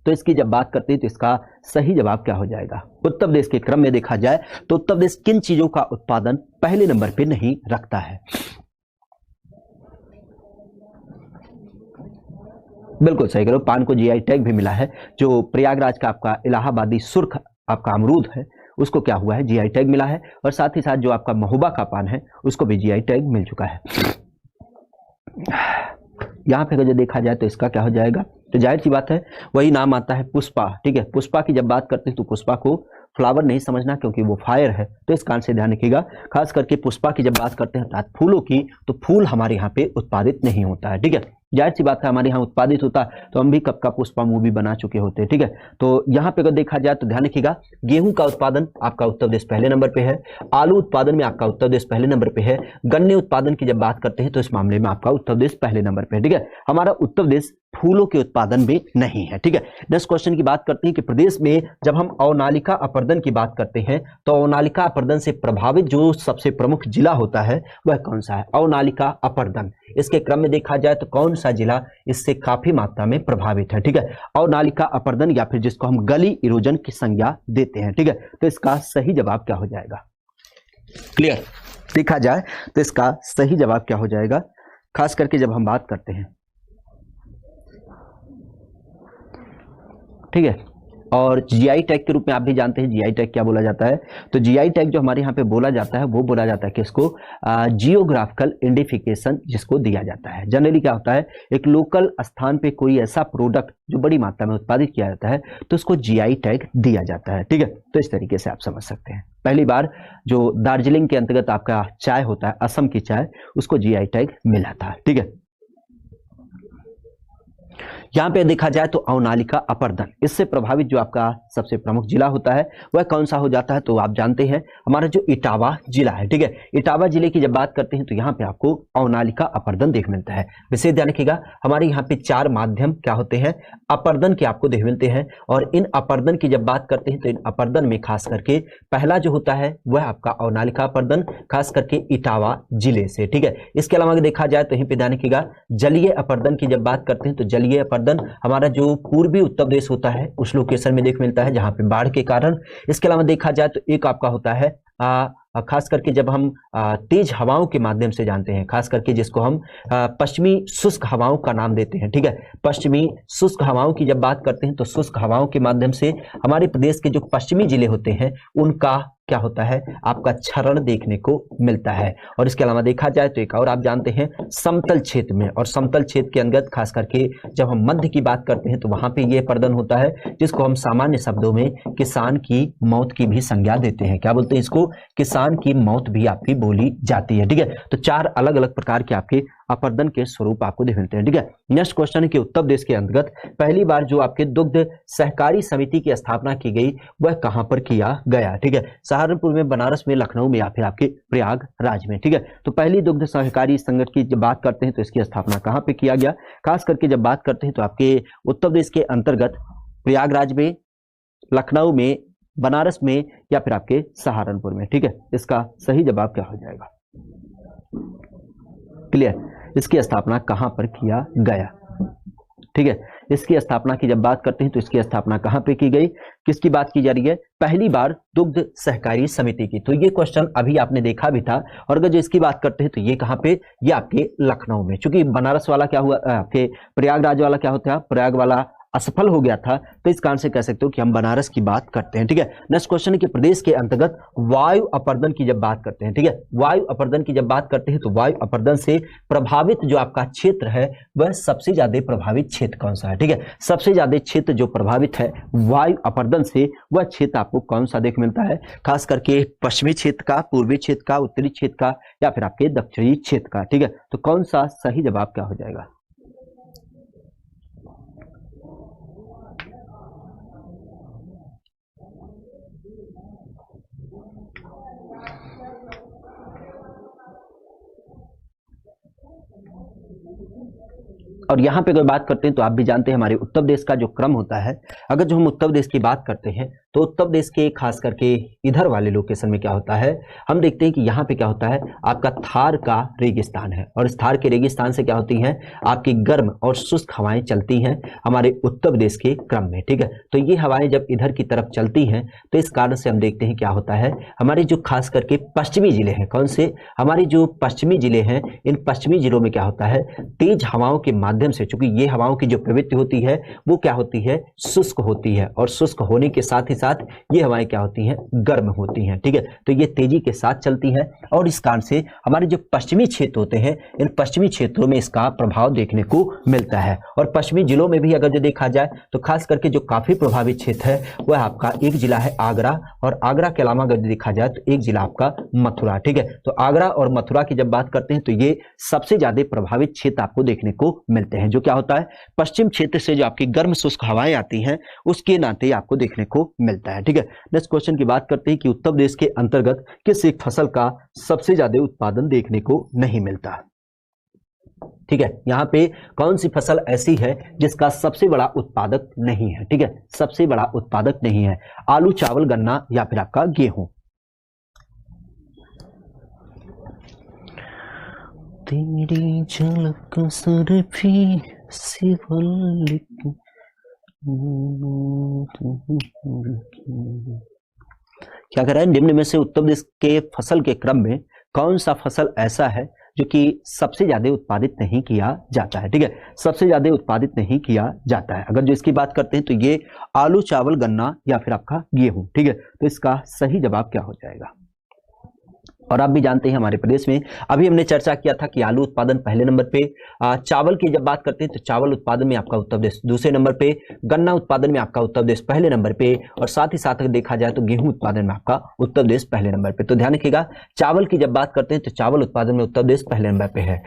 तो इसकी जब बात करते हैं तो इसका सही जवाब क्या हो जाएगा, उत्तर प्रदेश के क्रम में देखा जाए तो उत्तर प्रदेश किन चीजों का उत्पादन पहले नंबर पे नहीं रखता है। बिल्कुल सही करो, पान को जीआई टैग भी मिला है। जो प्रयागराज का आपका इलाहाबादी सुर्ख आपका अमरूद है उसको क्या हुआ है, जीआई टैग मिला है, और साथ ही साथ जो आपका महोबा का पान है उसको भी जीआई टैग मिल चुका है। यहां पे अगर देखा जाए तो इसका क्या हो जाएगा, तो जाहिर सी बात है वही नाम आता है पुष्पा। ठीक है, पुष्पा की जब बात करते हैं तो पुष्पा को फ्लावर नहीं समझना क्योंकि वो फायर है, तो इस कारण से ध्यान रखिएगा। खास करके पुष्पा की जब बात करते हैं अर्थात फूलों की, तो फूल हमारे यहाँ पे उत्पादित नहीं होता है। ठीक है, जाहिर सी बात है हमारे यहाँ उत्पादित होता तो हम भी कब का पुष्पा मूवी बना चुके होते। ठीक है, तो यहाँ पे अगर देखा जाए तो ध्यान रखिएगा, गेहूं का उत्पादन आपका उत्तर प्रदेश पहले नंबर पे है, आलू उत्पादन में आपका उत्तर प्रदेश पहले नंबर पे है, गन्ने उत्पादन की जब बात करते हैं तो इस मामले में आपका उत्तर प्रदेश पहले नंबर पे है। ठीक है, हमारा उत्तर प्रदेश फूलों के उत्पादन में नहीं है। ठीक है, नेक्स्ट क्वेश्चन की बात करते हैं कि प्रदेश में जब हम अवनालिका अपर्दन की बात करते हैं तो अवनालिका अपर्दन से प्रभावित जो सबसे प्रमुख जिला होता है वह कौन सा है, अवनालिका अपर्दन। इसके क्रम में देखा जाए तो कौन सा जिला इससे काफी मात्रा में प्रभावित है। ठीक है, अवनालिका अपर्दन या फिर जिसको हम गली इरोजन की संज्ञा देते हैं। ठीक है, तो इसका सही जवाब क्या हो जाएगा, क्लियर देखा जाए तो इसका सही जवाब क्या हो जाएगा, खास करके जब हम बात करते हैं। ठीक है, और जीआई टैग के रूप में आप भी जानते हैं जीआई टैग क्या बोला जाता है। तो जीआई टैग जो हमारे यहाँ पे बोला जाता है वो बोला जाता है कि इसको जियोग्राफिकल आइडेंटिफिकेशन जिसको दिया जाता है। जनरली क्या होता है, एक लोकल स्थान पे कोई ऐसा प्रोडक्ट जो बड़ी मात्रा में उत्पादित किया जाता है तो उसको जीआई टैग दिया जाता है। ठीक है, तो इस तरीके से आप समझ सकते हैं। पहली बार जो दार्जिलिंग के अंतर्गत आपका चाय होता है, असम की चाय, उसको जीआई टैग मिला था। ठीक है, यहां पे देखा जाए तो अवनालिका अपर्दन, इससे प्रभावित जो आपका सबसे प्रमुख जिला होता है वह कौन सा हो जाता है, तो आप जानते हैं हमारा जो इटावा जिला है। ठीक है, इटावा जिले की जब बात करते हैं तो यहाँ पे आपको अवनालिका अपर्दन देख मिलता है। विशेष ध्यान रखिएगा, हमारे यहाँ पे 4 माध्यम क्या होते हैं, अपर्दन के आपको देख मिलते हैं। और इन अपर्दन की जब बात करते हैं तो इन अपर्दन में खास करके पहला जो होता है वह आपका अवनालिका अपर्दन, खास करके इटावा जिले से। ठीक है, इसके अलावा देखा जाए तो यहीं पे ध्यान रखिएगा, जलीय अपर्दन की जब बात करते हैं तो जलीय अपर्दन हमारा जो पूर्वी उत्तर प्रदेश होता है उस लोकेशन में देख मिलता है जहां पे बाढ़ के कारण। इसके अलावा देखा जाए तो एक आपका होता है खास करके जब हम तेज हवाओं के माध्यम से जानते हैं, खास करके जिसको हम पश्चिमी शुष्क हवाओं का नाम देते हैं। ठीक है, पश्चिमी शुष्क हवाओं की जब बात करते हैं तो शुष्क हवाओं के माध्यम से हमारे प्रदेश के जो पश्चिमी जिले होते हैं उनका क्या होता है, आपका क्षरण देखने को मिलता है। और इसके अलावा देखा जाए तो एक और आप जानते हैं समतल क्षेत्र में, और समतल क्षेत्र के अंतर्गत खास करके जब हम मध्य की बात करते हैं तो वहां पे ये अपर्दन होता है जिसको हम सामान्य शब्दों में किसान की मौत की भी संज्ञा देते हैं। क्या बोलते हैं इसको, किसान की मौत भी आपकी बोली जाती है। ठीक है, तो 4 अलग अलग प्रकार के आपके अपर्दन के स्वरूप आपको देख मिलते हैं। ठीक है, नेक्स्ट क्वेश्चन है कि उत्तर प्रदेश के अंतर्गत पहली बार जो आपके दुग्ध सहकारी समिति की स्थापना की गई वह कहां पर किया गया। ठीक है, सहारनपुर में, बनारस में, लखनऊ में या फिर आपके प्रयागराज में। ठीक है, तो पहली दुग्ध सहकारी संगठन की जब बात करते हैं तो इसकी स्थापना कहां पे किया गया, खास करके जब बात करते हैं तो आपके उत्तर प्रदेश के अंतर्गत प्रयागराज में, लखनऊ में, बनारस में या फिर आपके सहारनपुर में। ठीक है, इसका सही जवाब क्या हो जाएगा, क्लियर, इसकी स्थापना कहां पर किया गया। ठीक है, इसकी स्थापना की जब बात करते हैं तो इसकी स्थापना कहां पे की गई, किसकी बात की जा रही है, पहली बार दुग्ध सहकारी समिति की। तो ये क्वेश्चन अभी आपने देखा भी था। और अगर जो इसकी बात करते हैं तो ये कहां पे, ये आपके लखनऊ में, क्योंकि बनारस वाला क्या हुआ, आपके प्रयागराज वाला क्या होता है, प्रयाग वाला असफल हो गया था, तो इस कारण से कह सकते हो कि हम बनारस की बात करते हैं। ठीक है, नेक्स्ट क्वेश्चन है कि प्रदेश के अंतर्गत वायु अपर्दन की जब बात करते हैं, ठीक है, वायु अपर्दन की जब बात करते हैं तो वायु अपर्दन से प्रभावित जो आपका क्षेत्र है वह सबसे ज्यादा प्रभावित क्षेत्र कौन सा है। ठीक है, सबसे ज्यादा क्षेत्र जो प्रभावित है वायु अपर्दन से वह क्षेत्र आपको कौन सा देख मिलता है, खास करके पश्चिमी क्षेत्र का, पूर्वी क्षेत्र का, उत्तरी क्षेत्र का या फिर आपके दक्षिणी क्षेत्र का। ठीक है, तो कौन सा सही जवाब क्या हो जाएगा। और यहाँ पे अगर बात करते हैं तो आप भी जानते हैं हमारे उत्तर प्रदेश का जो क्रम होता है, अगर जो हम उत्तर प्रदेश की बात करते हैं तो उत्तर प्रदेश के खास करके इधर वाले लोकेशन में क्या होता है, हम देखते हैं कि यहाँ पे क्या होता है, आपका थार का रेगिस्तान है। और इस थार के रेगिस्तान से क्या होती हैं, आपकी गर्म और शुष्क हवाएं चलती हैं हमारे उत्तर प्रदेश के क्रम में। ठीक है, तो ये हवाएं जब इधर की तरफ चलती हैं तो इस कारण से हम देखते हैं क्या होता है, हमारे जो खास करके पश्चिमी जिले हैं, कौन से, हमारे जो पश्चिमी जिले हैं, इन पश्चिमी जिलों में क्या होता है, तेज हवाओं के माध्यम से, चूंकि ये हवाओं की जो प्रवृत्ति होती है वो क्या होती है, शुष्क होती है, और शुष्क होने के साथ ही साथ ये हवाएं क्या होती हैं, गर्म होती हैं। ठीक है, तो ये तेजी के साथ चलती हैं और इस कारण से हमारे जो पश्चिमी क्षेत्र होते हैं इन पश्चिमी क्षेत्रों में इसका प्रभाव देखने को मिलता है। और पश्चिमी जिलों में भी अगर जो देखा जाए तो खास करके जो काफी प्रभावित क्षेत्र है वह आपका एक जिला है आगरा, और आगरा के अलावा अगर देखा जाए तो एक जिला आपका मथुरा। ठीक है, तो आगरा और मथुरा की जब बात करते हैं तो ये सबसे ज्यादा प्रभावित क्षेत्र आपको देखने को मिलते हैं। जो क्या होता है, पश्चिम क्षेत्र से जो आपकी गर्म शुष्क हवाएं आती हैं उसके नाते आपको देखने को मिलता है। ठीक है, नेक्स्ट क्वेश्चन की बात करते हैं कि उत्तर प्रदेश के अंतर्गत किस एक फसल का सबसे ज्यादा उत्पादन देखने को नहीं मिलता। ठीक है, यहाँ पे कौन सी फसल ऐसी है जिसका सबसे बड़ा उत्पादक नहीं है। ठीक है, सबसे बड़ा उत्पादक नहीं है, आलू, चावल, गन्ना या फिर आपका गेहूं। तेरी झलक सरफी क्या कर रहा है, निम्न में से उत्तर प्रदेश के फसल के क्रम में कौन सा फसल ऐसा है जो कि सबसे ज्यादा उत्पादित नहीं किया जाता है, ठीक है, सबसे ज्यादा उत्पादित नहीं किया जाता है। अगर जो इसकी बात करते हैं तो ये आलू, चावल, गन्ना या फिर आपका गेहूं, ठीक है। तो इसका सही जवाब क्या हो जाएगा? और आप भी जानते हैं हमारे प्रदेश में अभी हमने चर्चा किया था कि आलू उत्पादन पहले नंबर पे, चावल की जब बात करते हैं तो चावल उत्पादन में आपका उत्तर प्रदेश दूसरे नंबर पे, गन्ना उत्पादन में आपका उत्तर प्रदेश पहले नंबर पे, और साथ ही साथ अगर देखा जाए तो गेहूं उत्पादन में आपका उत्तर प्रदेश पहले नंबर पे। तो ध्यान रखिएगा, चावल की जब बात करते हैं तो चावल उत्पादन में उत्तर प्रदेश पहले नंबर पे है,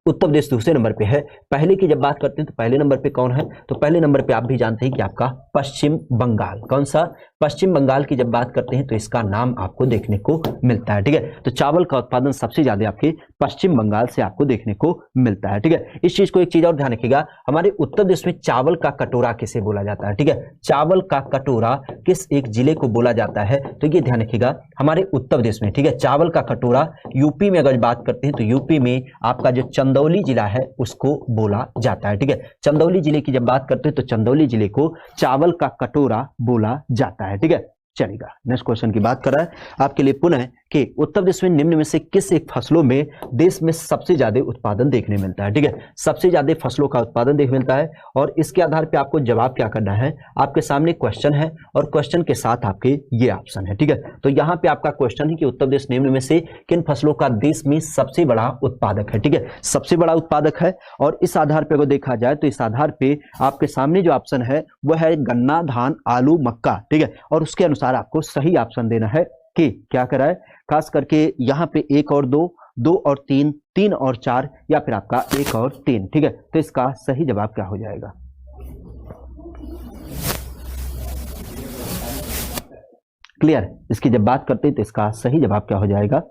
उत्तर प्रदेश दूसरे नंबर पे है। पहले की जब बात करते हैं तो पहले नंबर पे कौन है? तो पहले नंबर पे आप भी जानते हैं कि आपका पश्चिम बंगाल। कौन सा? पश्चिम बंगाल की जब बात करते हैं तो इसका नाम आपको देखने को मिलता है, ठीक है। तो चावल का उत्पादन सबसे ज्यादा आपके पश्चिम बंगाल से आपको देखने को मिलता है, ठीक है। इस चीज को एक चीज और ध्यान रखिएगा, हमारे उत्तर प्रदेश में चावल का कटोरा किसे बोला जाता है, ठीक है। चावल का कटोरा किस एक जिले को बोला जाता है? तो ये ध्यान रखिएगा, हमारे उत्तर प्रदेश में, ठीक है, चावल का कटोरा यूपी में अगर बात करते हैं तो यूपी में आपका जो चंदौली जिला है उसको बोला जाता है, ठीक है। चंदौली जिले की जब बात करते हैं तो चंदौली जिले को चावल का कटोरा बोला जाता है, ठीक है। चलेगा, नेक्स्ट क्वेश्चन की बात कर रहा है आपके लिए पुनः कि उत्तर प्रदेश में निम्न में से किस एक फसलों में देश में सबसे ज्यादा उत्पादन देखने मिलता है, ठीक है। सबसे ज्यादा फसलों का उत्पादन देखने मिलता है और इसके आधार पे आपको जवाब क्या करना है, आपके सामने क्वेश्चन है और क्वेश्चन के साथ आपके ये ऑप्शन है, ठीक है। तो यहाँ पे आपका क्वेश्चन है कि उत्तर प्रदेश निम्न में से किन फसलों का देश में सबसे बड़ा उत्पादक है, ठीक है, सबसे बड़ा उत्पादक है। और इस आधार पर अगर देखा जाए तो इस आधार पे आपके सामने जो ऑप्शन है वह है गन्ना, धान, आलू, मक्का, ठीक है। और उसके अनुसार आपको सही ऑप्शन देना है कि क्या करा है, खास करके यहाँ पे 1 और 2, 2 और 3, 3 और 4 या फिर आपका 1 और 3, ठीक है। तो इसका सही जवाब क्या हो जाएगा? क्लियर? इसकी जब बात करते हैं तो इसका सही जवाब क्या हो जाएगा?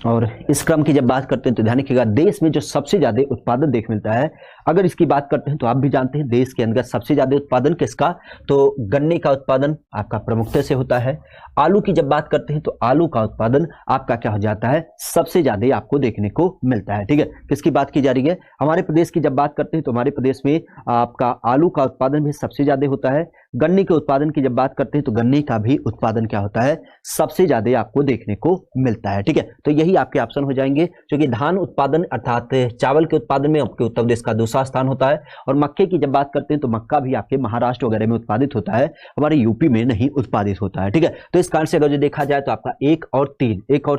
और इस क्रम की जब बात करते हैं तो ध्यान रखिएगा, देश में जो सबसे ज्यादा उत्पादन देख मिलता है, अगर इसकी बात करते हैं तो आप भी जानते हैं देश के अंदर सबसे ज्यादा उत्पादन किसका? तो गन्ने का उत्पादन आपका प्रमुखता से होता है। आलू की जब बात करते हैं तो आलू का उत्पादन आपका क्या हो जाता है? सबसे ज्यादा आपको देखने को मिलता है, ठीक है। किसकी बात की जा रही है? हमारे प्रदेश की जब बात करते हैं तो हमारे प्रदेश में आपका आलू का उत्पादन भी सबसे ज्यादा होता है। गन्ने के उत्पादन की जब बात करते हैं तो गन्ने का भी उत्पादन क्या होता है? सबसे ज्यादा आपको देखने को मिलता है, ठीक है। तो यही आपके ऑप्शन हो जाएंगे, क्योंकि धान उत्पादन अर्थात चावल के उत्पादन में आपके उत्तर प्रदेश का दूसरा स्थान होता है। और मक्के की जब बात करते हैं तो मक्का भी आपके महाराष्ट्र वगैरह में उत्पादित होता है, हमारे यूपी में नहीं उत्पादित होता है, ठीक है। तो इस कारण से अगर जो देखा जाए तो आपका 1 और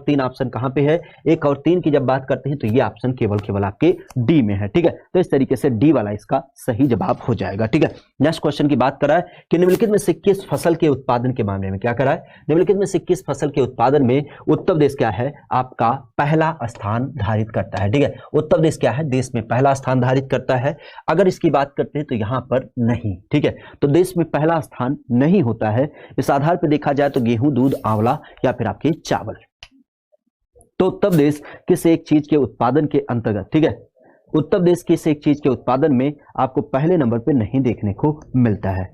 3 ऑप्शन कहां पे है? 1 और 3 की जब बात करते हैं तो ये ऑप्शन केवल आपके डी में है, ठीक है। तो इस तरीके से डी वाला इसका सही जवाब हो जाएगा, ठीक है। नेक्स्ट क्वेश्चन की बात करा है कि निम्नलिखित में से किस फसल के उत्पादन के मामले में क्या करा है? निम्नलिखित में से किस फसल के उत्पादन में उत्तर प्रदेश क्या है? आपका पहला स्थान धारित करता है, ठीक है। उत्तर प्रदेश क्या है? देश में पहला स्थान धारित करता है। अगर इसकी बात करते हैं तो यहां पर नहीं, ठीक है। तो देश में पहला स्थान नहीं होता है। इस आधार पर देखा जाए तो गेहूं, दूध, आंवला या फिर आपके चावल। तो उत्तर प्रदेश किस एक चीज के उत्पादन के अंतर्गत, ठीक है, उत्तर प्रदेश किस एक चीज के उत्पादन में आपको पहले नंबर पे नहीं देखने को मिलता है?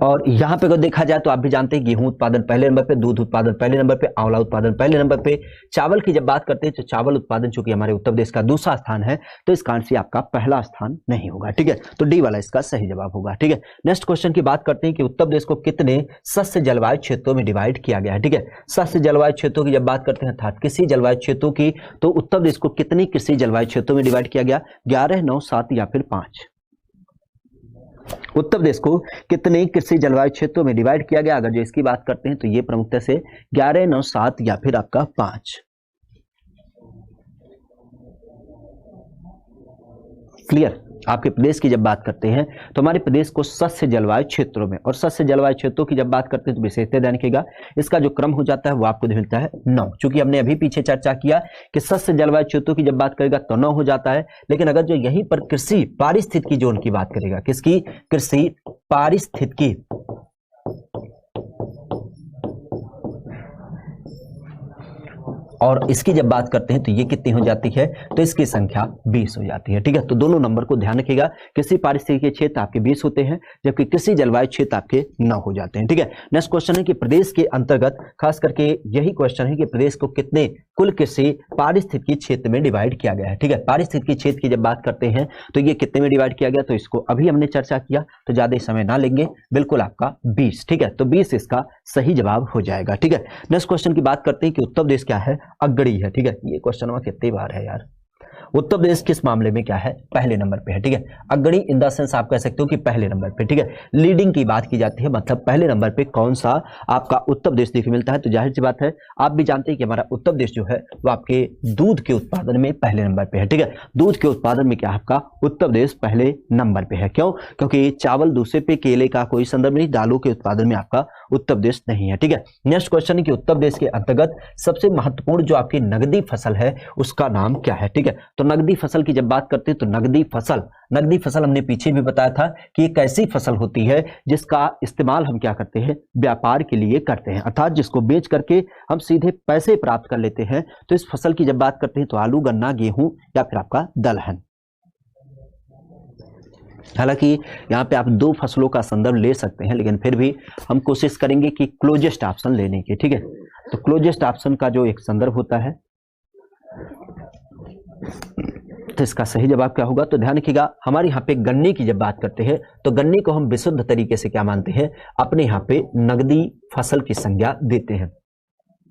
और यहां पे अगर देखा जाए तो आप भी जानते हैं गेहूं उत्पादन पहले नंबर पे, दूध उत्पादन पहले नंबर पे, आंवला उत्पादन पहले नंबर पे। चावल की जब बात करते हैं तो चावल उत्पादन चूंकि हमारे उत्तर प्रदेश का दूसरा स्थान है, तो इस कारण से आपका पहला स्थान नहीं होगा, ठीक है। तो डी वाला इसका सही जवाब होगा, ठीक है। नेक्स्ट क्वेश्चन की बात करते हैं कि उत्तर प्रदेश को कितने सस्य जलवायु क्षेत्रों में डिवाइड किया गया है, ठीक है। सस्य जलवायु क्षेत्रों की जब बात करते हैं अर्थात कृषि जलवायु क्षेत्रों की, तो उत्तर प्रदेश को कितनी कृषि जलवायु क्षेत्रों में डिवाइड किया गया? 11, 9, 7 या फिर 5? उत्तर प्रदेश को कितने कृषि जलवायु क्षेत्रों में डिवाइड किया गया? अगर जो इसकी बात करते हैं तो ये प्रमुखता से 11, 9, 7 या फिर आपका 5। क्लियर? आपके प्रदेश की जब बात करते हैं तो हमारे प्रदेश को सस्य जलवायु क्षेत्रों में, और सस्य जलवायु क्षेत्रों की जब बात करते हैं तो विशेषता ध्यान रखिएगा, इसका जो क्रम हो जाता है वो आपको मिलता है 9। चूंकि हमने अभी पीछे चर्चा किया कि सस्य जलवायु क्षेत्रों की जब बात करेगा तो 9 हो जाता है, लेकिन अगर जो यहीं पर कृषि पारिस्थितिकी जोन की बात करेगा, किसकी? कृषि पारिस्थितिकी, और इसकी जब बात करते हैं तो ये कितनी हो जाती है, तो इसकी संख्या 20 हो जाती है। ठीक है, तो दोनों नंबर को ध्यान रखिएगा, किसी पारिस्थितिक क्षेत्र आपके 20 होते हैं जबकि किसी जलवायु क्षेत्र आपके 9 हो जाते हैं। ठीक है, नेक्स्ट क्वेश्चन है कि प्रदेश के अंतर्गत, खास करके यही क्वेश्चन है कि प्रदेश को कितने कुल किसी पारिस्थितिकी क्षेत्र में डिवाइड किया गया है। ठीक है, पारिस्थितिकी क्षेत्र की जब बात करते हैं तो ये कितने में डिवाइड किया गया, तो इसको अभी हमने चर्चा किया, तो ज्यादा समय ना लेंगे, बिल्कुल आपका 20। ठीक है, तो 20 इसका सही जवाब हो जाएगा। ठीक है, नेक्स्ट क्वेश्चन की बात करते हैं कि उत्तर प्रदेश क्या है, अग्रणी है। ठीक है, ये क्वेश्चन में कितनी बार है यार, उत्तर प्रदेश किस मामले में क्या है, पहले नंबर पे है। ठीक है, अग्रणी इन द सेंस आप कह सकते हो कि पहले नंबर पे। ठीक है, लीडिंग की बात की जाती है, मतलब पहले नंबर पे कौन सा आपका उत्तर प्रदेश देखने मिलता है, तो जाहिर सी बात है आप भी जानते हैं कि हमारा उत्तर प्रदेश जो है वो आपके दूध के उत्पादन में पहले नंबर पे है। ठीक है, दूध के उत्पादन में क्या आपका उत्तर प्रदेश पहले नंबर पे है। क्यों, क्योंकि चावल दूसरे पे, केले का कोई संदर्भ नहीं, दालों के उत्पादन में आपका उत्तर प्रदेश नहीं है। ठीक है, नेक्स्ट क्वेश्चन है कि उत्तर प्रदेश के अंतर्गत सबसे महत्वपूर्ण जो आपकी नगदी फसल है उसका नाम क्या है। ठीक है, तो नगदी फसल की जब बात करते हैं तो नगदी फसल हमने पीछे भी बताया था कि एक ऐसी फसल होती है जिसका इस्तेमाल हम क्या करते हैं, व्यापार के लिए करते हैं, अर्थात जिसको बेच करके हम सीधे पैसे प्राप्त कर लेते हैं। तो इस फसल की जब बात करते हैं तो आलू, गन्ना, गेहूं या फिर आपका दलहन। हालांकि यहाँ पे आप 2 फसलों का संदर्भ ले सकते हैं, लेकिन फिर भी हम कोशिश करेंगे कि क्लोजेस्ट ऑप्शन लेने की। ठीक है, तो क्लोजेस्ट ऑप्शन का जो एक संदर्भ होता है तो इसका सही जवाब क्या होगा, तो ध्यान रखिएगा, हमारे यहाँ पे गन्ने की जब बात करते हैं तो गन्ने को हम विशुद्ध तरीके से क्या मानते हैं, अपने यहाँ पे नगदी फसल की संज्ञा देते हैं।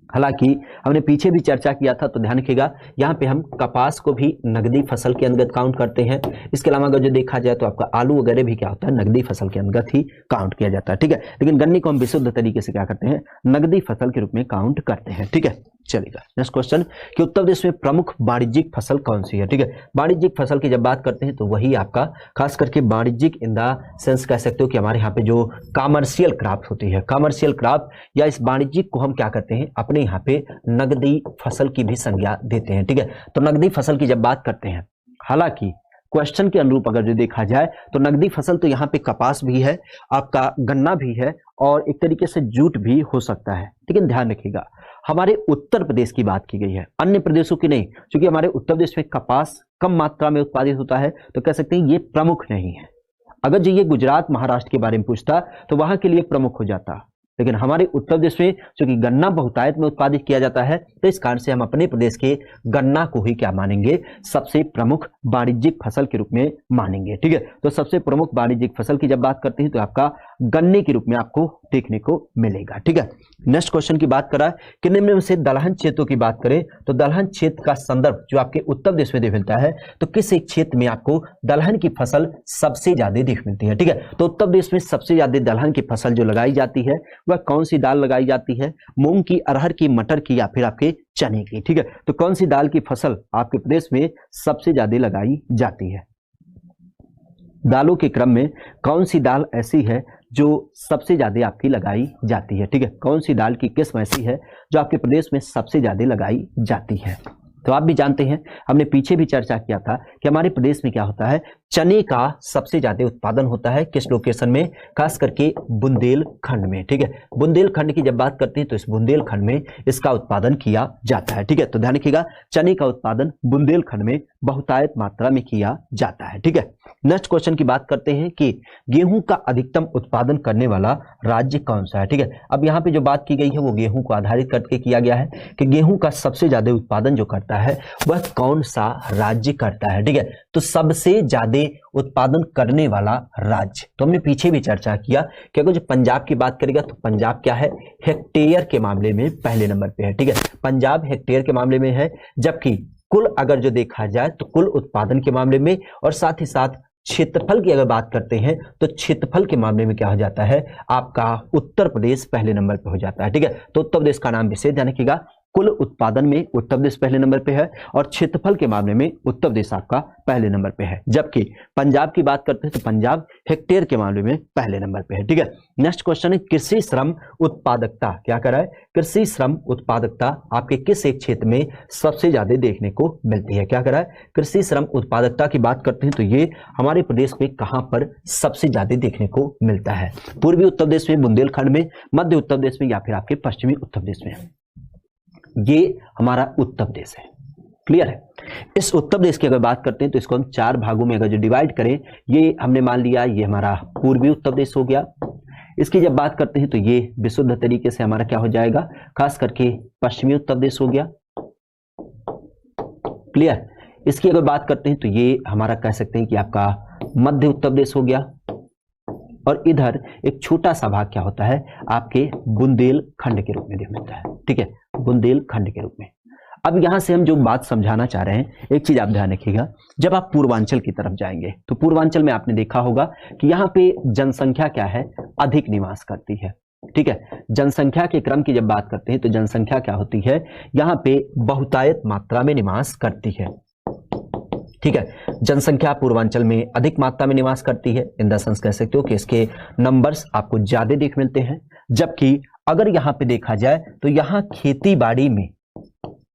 हालांकि हमने पीछे भी चर्चा किया था, तो ध्यान रखिएगा यहाँ पे हम कपास को भी नगदी फसल के अंतर्गत काउंट करते हैं। इसके अलावा अगर जो देखा जाए तो आपका आलू वगैरह भी क्या होता है, नगदी फसल के अंतर्गत ही काउंट किया जाता है। ठीक है, लेकिन गन्ने को हम विशुद्ध तरीके से क्या करते हैं, नगदी फसल के रूप में काउंट करते हैं। ठीक है, चलेगा। नेक्स्ट क्वेश्चन कि उत्तर प्रदेश में प्रमुख वाणिज्यिक फसल कौन सी है। ठीक है, वाणिज्यिक फसल की जब बात करते हैं तो वही आपका खास करके वाणिज्यिक इन द सेंस कह सकते हो कि हमारे यहाँ पे जो कमर्शियल क्रॉप होती है, कमर्शियल क्रॉप या इस वाणिज्यिक को हम क्या करते हैं, अपने यहाँ पे नगदी फसल की भी संज्ञा देते हैं। ठीक है, तो नगदी फसल की जब बात करते हैं, हालांकि क्वेश्चन के अनुरूप अगर जो देखा जाए तो नगदी फसल तो यहाँ पे कपास भी है, आपका गन्ना भी है और एक तरीके से जूट भी हो सकता है। लेकिन ध्यान रखिएगा हमारे उत्तर प्रदेश की बात की गई है, अन्य प्रदेशों की नहीं, क्योंकि हमारे उत्तर प्रदेश में कपास कम मात्रा में उत्पादित होता है, तो कह सकते हैं ये प्रमुख नहीं है। अगर जो ये गुजरात महाराष्ट्र के बारे में पूछता तो वहां के लिए प्रमुख हो जाता, लेकिन हमारे उत्तर प्रदेश में चूंकि गन्ना बहुतायत में उत्पादित किया जाता है तो इस कारण से हम अपने प्रदेश के गन्ना को ही क्या मानेंगे, सबसे प्रमुख वाणिज्यिक फसल के रूप में मानेंगे। ठीक है, तो सबसे प्रमुख वाणिज्यिक फसल की जब बात करते हैं तो आपका गन्ने के रूप में आपको देखने को मिलेगा। ठीक है, नेक्स्ट क्वेश्चन की बात करा कि निम्न में से दलहन क्षेत्रों की बात करें तो दलहन क्षेत्र का संदर्भ जो आपके उत्तर प्रदेश में मिलता है, तो किस एक क्षेत्र में आपको दलहन की फसल सबसे ज्यादा देख मिलती है। ठीक है, तो उत्तर प्रदेश में सबसे ज्यादा दलहन की फसल जो लगाई जाती है वह कौन सी दाल लगाई जाती है, मूंग की, अरहर की, मटर की या फिर आपके चने की। ठीक है, तो कौन सी दाल की फसल आपके प्रदेश में सबसे ज्यादा लगाई जाती है, दालों के क्रम में कौन सी दाल ऐसी है जो सबसे ज्यादा आपकी लगाई जाती है। ठीक है, कौन सी दाल की किस्म ऐसी है जो आपके प्रदेश में सबसे ज्यादा लगाई जाती है। तो आप भी जानते हैं, हमने पीछे भी चर्चा किया था कि हमारे प्रदेश में क्या होता है, चने का सबसे ज्यादा उत्पादन होता है किस लोकेशन में, खास करके बुंदेलखंड में। ठीक है, बुंदेलखंड की जब बात करते हैं तो इस बुंदेलखंड में इसका उत्पादन किया जाता है। ठीक है, तो ध्यान रखिएगा चने का उत्पादन बुंदेलखंड में बहुतायत मात्रा में किया जाता है। ठीक है, नेक्स्ट क्वेश्चन की बात करते हैं कि गेहूं का अधिकतम उत्पादन करने वाला राज्य कौन सा है। ठीक है, अब यहाँ पे जो बात की गई है वो गेहूं को आधारित करके किया गया है कि गेहूं का सबसे ज्यादा उत्पादन जो करता है वह कौन सा राज्य करता है। ठीक है, तो सबसे ज्यादा उत्पादन करने वाला राज्य, तो हमने पीछे भी चर्चा किया कि अगर जो पंजाब की बात करेगा तो पंजाब क्या है, हेक्टेयर के मामले में पहले नंबर पे है। ठीक है, पंजाब हेक्टेयर के मामले में है, जबकि कुल अगर जो देखा जाए तो कुल उत्पादन के मामले में और साथ ही साथ क्षेत्रफल की अगर बात करते हैं तो क्षेत्रफल के मामले में क्या हो जाता है, आपका उत्तर प्रदेश पहले नंबर पे हो जाता है। ठीक है, तो उत्तर प्रदेश का नाम विशेष ध्यान रखिएगा, कुल उत्पादन में उत्तर प्रदेश पहले नंबर पे है और क्षेत्रफल के मामले में उत्तर प्रदेश आपका पहले नंबर पे है, जबकि पंजाब की बात करते हैं तो पंजाब हेक्टेयर के मामले में पहले नंबर पे है। ठीक है, नेक्स्ट क्वेश्चन है कृषि श्रम उत्पादकता क्या कर रहा है, कृषि श्रम उत्पादकता आपके किस एक क्षेत्र में सबसे ज्यादा देखने को मिलती है, क्या कर रहा है, कृषि श्रम उत्पादकता की बात करते हैं तो ये हमारे प्रदेश में कहां पर सबसे ज्यादा देखने को मिलता है, पूर्वी उत्तर प्रदेश में, बुंदेलखंड में, मध्य उत्तर प्रदेश में या फिर आपके पश्चिमी उत्तर प्रदेश में। ये हमारा उत्तर प्रदेश है। क्लियर है? इस उत्तर प्रदेश की अगर बात करते हैं तो इसको हम 4 भागों में अगर जो डिवाइड करें, ये हमने मान लिया ये हमारा पूर्वी उत्तर प्रदेश हो गया। इसकी जब बात करते हैं तो ये विशुद्ध तरीके से हमारा क्या हो जाएगा, खास करके पश्चिमी उत्तर प्रदेश हो गया। क्लियर? इसकी अगर बात करते हैं तो ये हमारा कह सकते हैं कि आपका मध्य उत्तर प्रदेश हो गया। और इधर एक छोटा सा भाग क्या होता है, आपके बुंदेलखंड के रूप में मिलता है। ठीक है, बुंदेलखंड के रूप में। अब यहां से हम जो बात समझाना चाह रहे हैं, एक चीज आप ध्यान रखिएगा, जब आप पूर्वांचल की तरफ जाएंगे तो पूर्वांचल में आपने देखा होगा कि यहाँ पे जनसंख्या क्या है, अधिक निवास करती है। ठीक है, जनसंख्या के क्रम की जब बात करते हैं तो जनसंख्या क्या होती है, यहाँ पे बहुतायत मात्रा में निवास करती है। ठीक है, जनसंख्या पूर्वांचल में अधिक मात्रा में निवास करती है। इन द सेंस कह सकते हो कि इसके नंबर्स आपको ज्यादा देख मिलते हैं। जबकि अगर यहाँ पे देखा जाए तो यहाँ खेती बाड़ी में,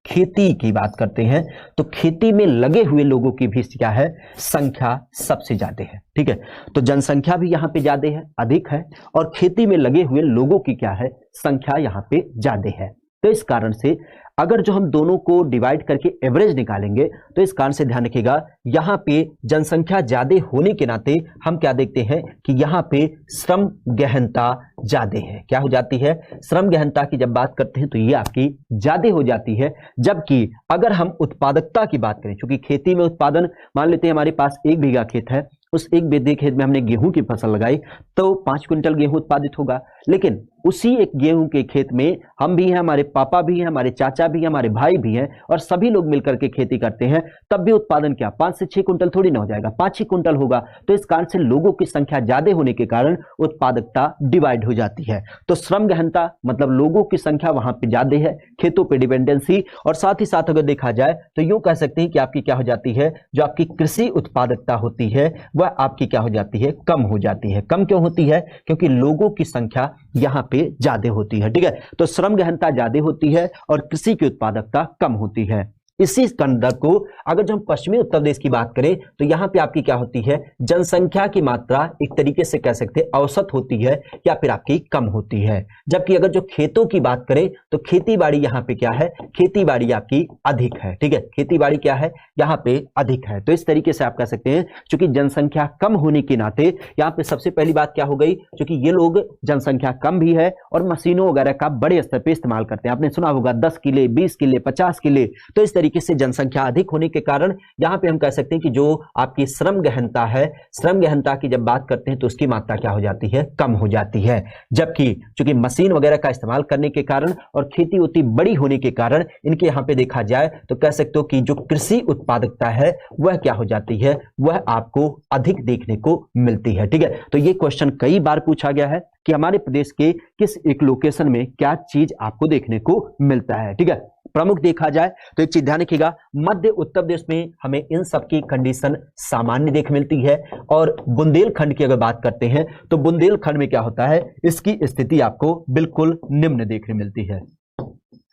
खेती की बात करते हैं तो खेती में लगे हुए लोगों की भी क्या है, संख्या सबसे ज्यादा है। ठीक है, तो जनसंख्या भी यहाँ पे ज्यादा है, अधिक है, और खेती में लगे हुए लोगों की क्या है, संख्या यहाँ पे ज्यादा है। तो इस कारण से अगर जो हम दोनों को डिवाइड करके एवरेज निकालेंगे तो इस कारण से ध्यान रखिएगा, यहाँ पे जनसंख्या ज्यादा होने के नाते हम क्या देखते हैं कि यहाँ पे श्रम गहनता ज्यादा है। क्या हो जाती है, श्रम गहनता की जब बात करते हैं तो ये आपकी ज्यादा हो जाती है। जबकि अगर हम उत्पादकता की बात करें, क्योंकि खेती में उत्पादन, मान लेते हैं हमारे पास 1 बीघा खेत है, उस 1 बीघे खेत में हमने गेहूं की फसल लगाई तो 5 क्विंटल गेहूं उत्पादित होगा। लेकिन उसी एक गेहूं के खेत में हम भी हैं, हमारे पापा भी हैं, हमारे चाचा भी हैं, हमारे भाई भी हैं, और सभी लोग मिलकर के खेती करते हैं, तब भी उत्पादन क्या 5 से 6 क्विंटल थोड़ी ना हो जाएगा, 5 ही क्विंटल होगा। तो इस कारण से लोगों की संख्या ज्यादा होने के कारण उत्पादकता डिवाइड हो जाती है। तो श्रम गहनता मतलब लोगों की संख्या वहां पे ज्यादा है, खेतों पे डिपेंडेंसी, और साथ ही साथ अगर देखा जाए तो यूं कह सकते हैं कि आपकी क्या हो जाती है, जो आपकी कृषि उत्पादकता होती है वह आपकी क्या हो जाती है, कम हो जाती है। कम क्यों होती है, क्योंकि लोगों की संख्या यहाँ पे ज्यादा होती है। ठीक है, तो श्रम गहनता ज्यादा होती है और कृषि की उत्पादकता कम होती है। इसी संदर्भ को अगर जो हम पश्चिमी उत्तर प्रदेश की बात करें तो यहाँ पे आपकी क्या होती है, जनसंख्या की मात्रा एक तरीके से कह सकते हैं औसत होती है या फिर आपकी कम होती है। जबकि अगर जो खेतों की बात करें तो खेती बाड़ी यहाँ पे क्या है, खेती बाड़ी आपकी अधिक है। ठीक है, खेती बाड़ी क्या है, यहाँ पे अधिक है। तो इस तरीके से आप कह सकते हैं चूंकि जनसंख्या कम होने के नाते यहाँ पे सबसे पहली बात क्या हो गई, क्योंकि ये लोग जनसंख्या कम भी है और मशीनों वगैरह का बड़े स्तर पे इस्तेमाल करते हैं। आपने सुना होगा 10 किले, 20 किले, 50 किले। तो इस तरीके से जनसंख्या अधिक होने के कारण यहां पे हम कह सकते हैं कि जो आपकी श्रम गहनता है, श्रम गहनता की जब बात करते हैं तो उसकी मात्रा क्या हो जाती है, कम हो जाती है। जबकि चूंकि मशीन वगैरह का इस्तेमाल करने के कारण और खेती होती बड़ी होने के कारण इनके यहां पे देखा जाए तो कह सकते हो कि जो कृषि उत्पादकता है वह क्या हो जाती है, वह आपको अधिक देखने को मिलती है। ठीक है, तो ये क्वेश्चन कई बार पूछा गया है कि हमारे प्रदेश के किस एक लोकेशन में क्या चीज आपको देखने को मिलता है। ठीक है, प्रमुख देखा जाए तो एक चीज ध्यान रखिएगा, मध्य उत्तर प्रदेश में हमें इन सब की कंडीशन सामान्य देख मिलती है। और बुंदेलखंड की अगर बात करते हैं तो बुंदेलखंड में क्या होता है, इसकी स्थिति आपको बिल्कुल निम्न देखने मिलती है।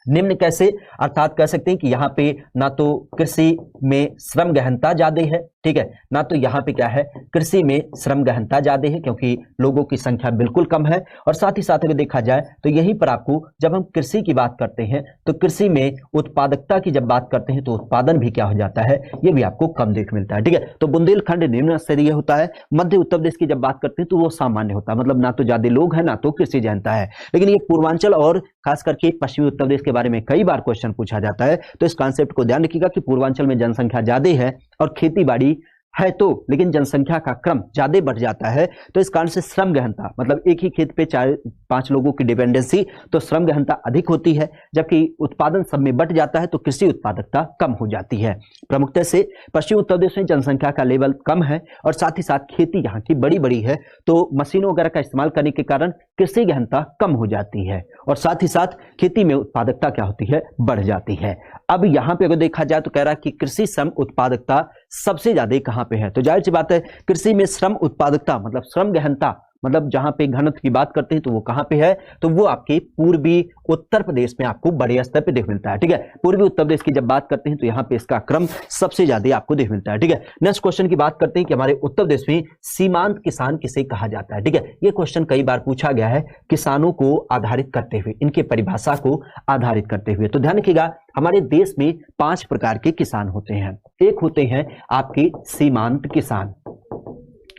निम्न कैसे, अर्थात कह सकते हैं कि यहाँ पे ना तो कृषि में श्रम गहनता ज्यादा है, ठीक है, ना तो यहाँ पे क्या है, कृषि में श्रम गहनता ज्यादा है क्योंकि लोगों की संख्या बिल्कुल कम है। और साथ ही साथ अगर देखा जाए तो यहीं पर आपको जब हम कृषि की बात करते हैं तो कृषि में उत्पादकता की जब बात करते हैं तो उत्पादन भी क्या हो जाता है, ये भी आपको कम देख मिलता है। ठीक है, तो बुंदेलखंड निम्न स्तरीय होता है। मध्य उत्तर प्रदेश की जब बात करते हैं तो वो सामान्य होता है, मतलब ना तो ज्यादा लोग हैं ना तो कृषि गहनता है। लेकिन ये पूर्वांचल और खास करके पश्चिमी उत्तर प्रदेश के बारे में कई बार क्वेश्चन पूछा जाता है, तो इस कॉन्सेप्ट को ध्यान रखिएगा कि पूर्वांचल में जनसंख्या ज्यादा है और खेती बाड़ी है तो लेकिन जनसंख्या का क्रम ज्यादा बढ़ जाता है। तो इस कारण से श्रम गहनता मतलब एक ही खेत पे 4-5 लोगों की डिपेंडेंसी, तो श्रम गहनता अधिक होती है। जबकि उत्पादन सब में बढ़ जाता है तो कृषि उत्पादकता कम हो जाती है। प्रमुखता से पश्चिमी उत्तर प्रदेश में जनसंख्या का लेवल कम है और साथ ही साथ खेती यहाँ की बड़ी बड़ी है, तो मशीनों वगैरह का इस्तेमाल करने के कारण कृषि गहनता कम हो जाती है और साथ ही साथ खेती में उत्पादकता क्या होती है, बढ़ जाती है। अब यहाँ पे अगर देखा जाए तो कह रहा है कि कृषि श्रम उत्पादकता सबसे ज्यादा कहां पे है, तो जाहिर सी बात है कृषि में श्रम उत्पादकता मतलब श्रम गहनता मतलब जहां पे घनत्व की बात करते हैं तो वो कहां पे है, तो वो आपके पूर्वी उत्तर प्रदेश में आपको बड़े स्तर पे देख मिलता है। ठीक है, पूर्वी उत्तर प्रदेश की जब बात करते हैं तो यहाँ पे इसका क्रम सबसे ज्यादा आपको देख मिलता है। ठीक है, नेक्स्ट क्वेश्चन की बात करते हैं कि हमारे उत्तर प्रदेश में सीमांत किसान किसे कहा जाता है। ठीक है, ये क्वेश्चन कई बार पूछा गया है किसानों को आधारित करते हुए, इनके परिभाषा को आधारित करते हुए। तो ध्यान रखिएगा, हमारे देश में 5 प्रकार के किसान होते हैं। एक होते हैं आपके सीमांत किसान,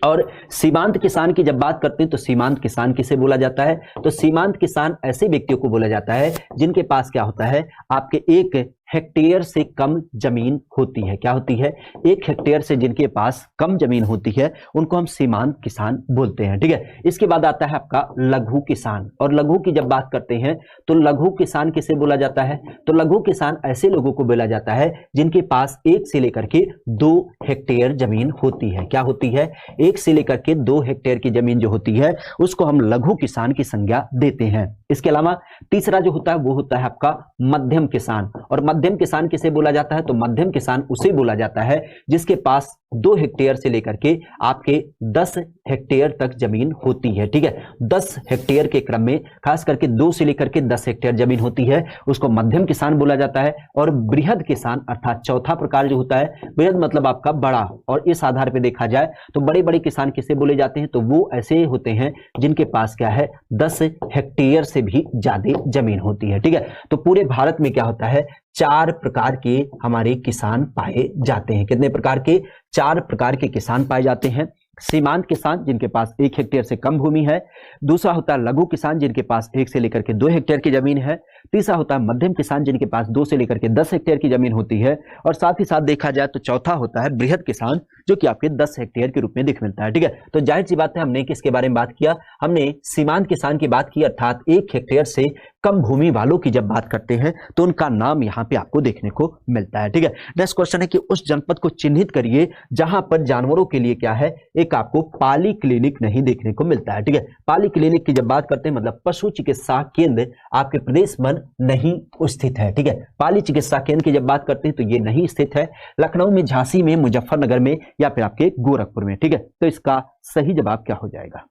और सीमांत किसान की जब बात करते हैं तो सीमांत किसान किसे बोला जाता है, तो सीमांत किसान ऐसे व्यक्तियों को बोला जाता है जिनके पास क्या होता है, आपके 1 हेक्टेयर से कम जमीन होती है। क्या होती है, 1 हेक्टेयर से जिनके पास कम जमीन होती है उनको हम सीमांत किसान बोलते हैं। ठीक है, इसके बाद आता है आपका लघु किसान, और लघु की जब बात करते हैं तो लघु किसान किसे बोला जाता है, तो लघु किसान ऐसे लोगों को बोला जाता है जिनके पास 1 से लेकर के 2 हेक्टेयर जमीन होती है। क्या होती है, 1 से लेकर के 2 हेक्टेयर की जमीन जो होती है उसको हम लघु किसान की संज्ञा देते हैं। इसके अलावा तीसरा जो होता है वो होता है आपका मध्यम किसान, और मध्यम किसान किसे बोला जाता है, तो मध्यम किसान उसे बोला जाता है जिसके पास 2 हेक्टेयर से लेकर के आपके 10 हेक्टेयर तक जमीन होती है। ठीक है, 10 हेक्टेयर के क्रम में खास करके 2 से लेकर के 10 हेक्टेयर जमीन होती है उसको मध्यम किसान बोला जाता है। और बृहद किसान अर्थात चौथा प्रकार जो होता है, बृहद मतलब आपका बड़ा, और इस आधार पर देखा जाए तो बड़े बड़े किसान किसे बोले जाते हैं, तो वो ऐसे होते हैं जिनके पास क्या है 10 हेक्टेयर से भी ज्यादा जमीन होती है। ठीक है, तो पूरे भारत में क्या होता है, 4 प्रकार के हमारे किसान पाए जाते हैं। कितने प्रकार के, 4 प्रकार के किसान पाए जाते हैं। सीमांत किसान जिनके पास 1 हेक्टेयर से कम भूमि है, दूसरा होता है लघु किसान जिनके पास 1 से लेकर के 2 हेक्टेयर की जमीन है, तीसरा होता है मध्यम किसान जिनके पास 2 से लेकर के 10 हेक्टेयर की जमीन होती है, और साथ ही साथ देखा जाए तो चौथा होता है बृहद किसान जो कि आपके 10 हेक्टेयर के रूप में दिख मिलता है। ठीक है, तो जाहिर सी बात है हमने किसके बारे में बात किया, हमने सीमांत किसान की बात की, अर्थात 1 हेक्टेयर से कम भूमि वालों की जब बात करते हैं तो उनका नाम यहाँ पे आपको देखने को मिलता है। ठीक है, नेक्स्ट क्वेश्चन है कि उस जनपद को चिन्हित करिए जहां पर जानवरों के लिए क्या है, एक आपको पाली क्लिनिक नहीं देखने को मिलता है। ठीक है, पाली क्लिनिक की जब बात करते हैं मतलब पशु चिकित्सा केंद्र आपके प्रदेश में नहीं स्थित है। ठीक है, पाली चिकित्सा केंद्र की जब बात करते हैं तो ये नहीं स्थित है लखनऊ में, झांसी में, मुजफ्फरनगर में या फिर आपके गोरखपुर में। ठीक है, तो इसका सही जवाब क्या हो जाएगा,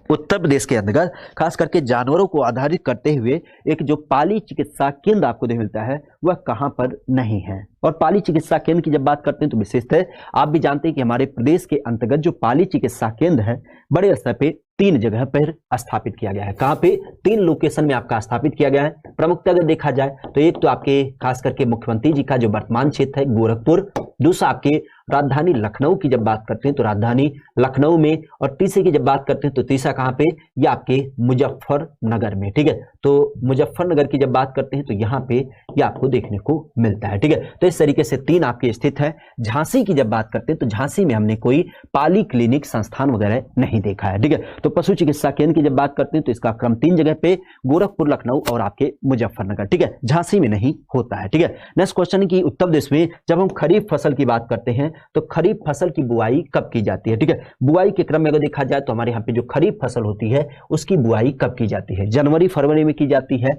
उत्तर प्रदेश के अंतर्गत खास करके जानवरों को आधारित करते हुए एक जो पाली चिकित्सा केंद्र आपको देखने मिलता है वह कहां पर नहीं है। और पाली चिकित्सा केंद्र की जब बात करते हैं तो विशेषतः आप भी जानते हैं कि हमारे प्रदेश के अंतर्गत जो पाली चिकित्सा केंद्र है बड़े स्तर पे 3 जगह पर स्थापित किया गया है। कहां पे, 3 लोकेशन में आपका स्थापित किया गया है। प्रमुखतः अगर देखा जाए तो एक तो आपके खास करके मुख्यमंत्री जी का जो वर्तमान क्षेत्र है गोरखपुर, दूसरा आपके राजधानी लखनऊ की जब बात करते हैं तो राजधानी लखनऊ में, और तीसरे की जब बात करते हैं तो तीसरा कहां पे, ये आपके मुजफ्फरनगर में। ठीक है, तो मुजफ्फरनगर की जब बात करते हैं तो यहाँ पे ये आपको देखने को मिलता है। ठीक है, तो इस तरीके से 3 आपके स्थित है। झांसी की जब बात करते हैं तो झांसी में हमने कोई पाली क्लिनिक संस्थान वगैरह नहीं देखा है। ठीक है, तो पशु चिकित्सा केंद्र की जब बात करते हैं तो इसका क्रम 3 जगह पे, गोरखपुर, लखनऊ और आपके मुजफ्फरनगर। ठीक है, झांसी में नहीं होता है। ठीक है, नेक्स्ट क्वेश्चन की उत्तर प्रदेश में जब हम खरीफ फसल की बात करते हैं तो खरीफ फसल की बुआई कब की जाती है। ठीक है, बुआई के क्रम में अगर देखा जाए तो हमारे यहाँ पे जो खरीफ फसल होती है उसकी बुआई कब की जाती है, जनवरी फरवरी में की जाती है,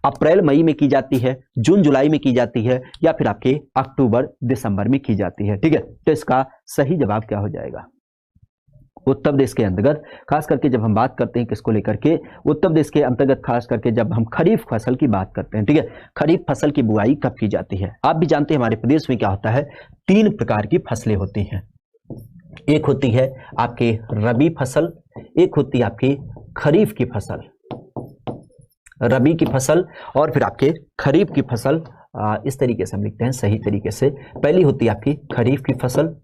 अप्रैल मई में की जाती है, जून जुलाई में की जाती है, या फिर आपके अक्टूबर दिसंबर में की जाती है। ठीक है, तो इसका सही जवाब क्या हो जाएगा, उत्तर प्रदेश के अंतर्गत खास करके जब हम बात करते हैं किसको लेकर के, उत्तर प्रदेश के अंतर्गत खास करके जब हम खरीफ फसल की बात करते हैं। ठीक है, खरीफ फसल की बुआई कब की जाती है। आप भी जानते हैं हमारे प्रदेश में क्या होता है, 3 प्रकार की फसलें होती हैं। एक होती है आपके रबी फसल, एक होती है आपकी खरीफ की फसल, रबी की फसल, और फिर आपके खरीफ की फसल। इस तरीके से हम लिखते हैं सही तरीके से। पहली होती है आपकी खरीफ की फसल,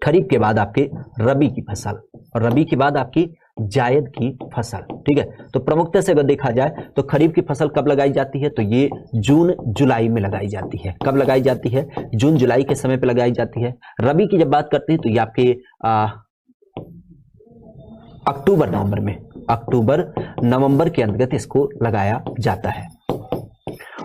खरीफ के बाद आपके रबी की फसल, और रबी के बाद आपकी जायद की फसल। ठीक है, तो प्रमुखता से अगर देखा जाए तो खरीफ की फसल कब लगाई जाती है, तो ये जून जुलाई में लगाई जाती है। कब लगाई जाती है, जून जुलाई के समय पे लगाई जाती है। रबी की जब बात करते हैं तो ये आपके अक्टूबर नवंबर में, अक्टूबर नवंबर के अंतर्गत इसको लगाया जाता है।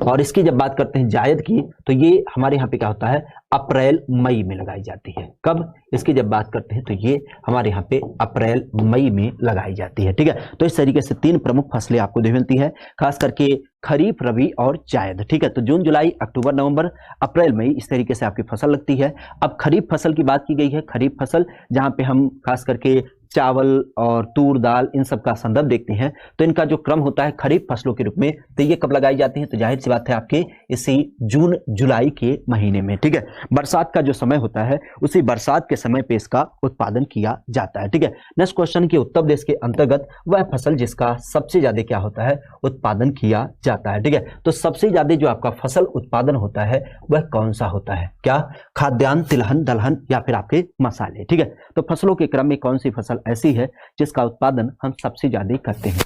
और इसकी जब बात करते हैं जायद की तो ये हमारे यहाँ पे क्या होता है, अप्रैल मई में लगाई जाती है। कब, इसकी जब बात करते हैं तो ये हमारे यहाँ पे अप्रैल मई में लगाई जाती है। ठीक है, तो इस तरीके से 3 प्रमुख फसलें आपको देखने मिलती है, खास करके खरीफ, रबी और जायद। ठीक है, तो जून जुलाई अक्टूबर नवंबर अप्रैल मई इस तरीके से आपकी फसल लगती है। अब खरीफ फसल की बात की गई है, खरीफ फसल जहां पे हम खास करके चावल और तूर दाल इन सब का संदर्भ देखते हैं तो इनका जो क्रम होता है खरीफ फसलों के रूप में, तो ये कब लगाई जाती है, तो जाहिर सी बात है आपके इसी जून जुलाई के महीने में। ठीक है, बरसात का जो समय होता है उसी बरसात के समय पे इसका उत्पादन किया जाता है। ठीक है, नेक्स्ट क्वेश्चन कि उत्तर प्रदेश के अंतर्गत वह फसल जिसका सबसे ज्यादा क्या होता है, उत्पादन किया जाता है। ठीक है, तो सबसे ज्यादा जो आपका फसल उत्पादन होता है वह कौन सा होता है, क्या खाद्यान्न, तिलहन, दलहन या फिर आपके मसाले। ठीक है, तो फसलों के क्रम में कौन सी फसल ऐसी है जिसका उत्पादन हम सबसे ज्यादा करते हैं।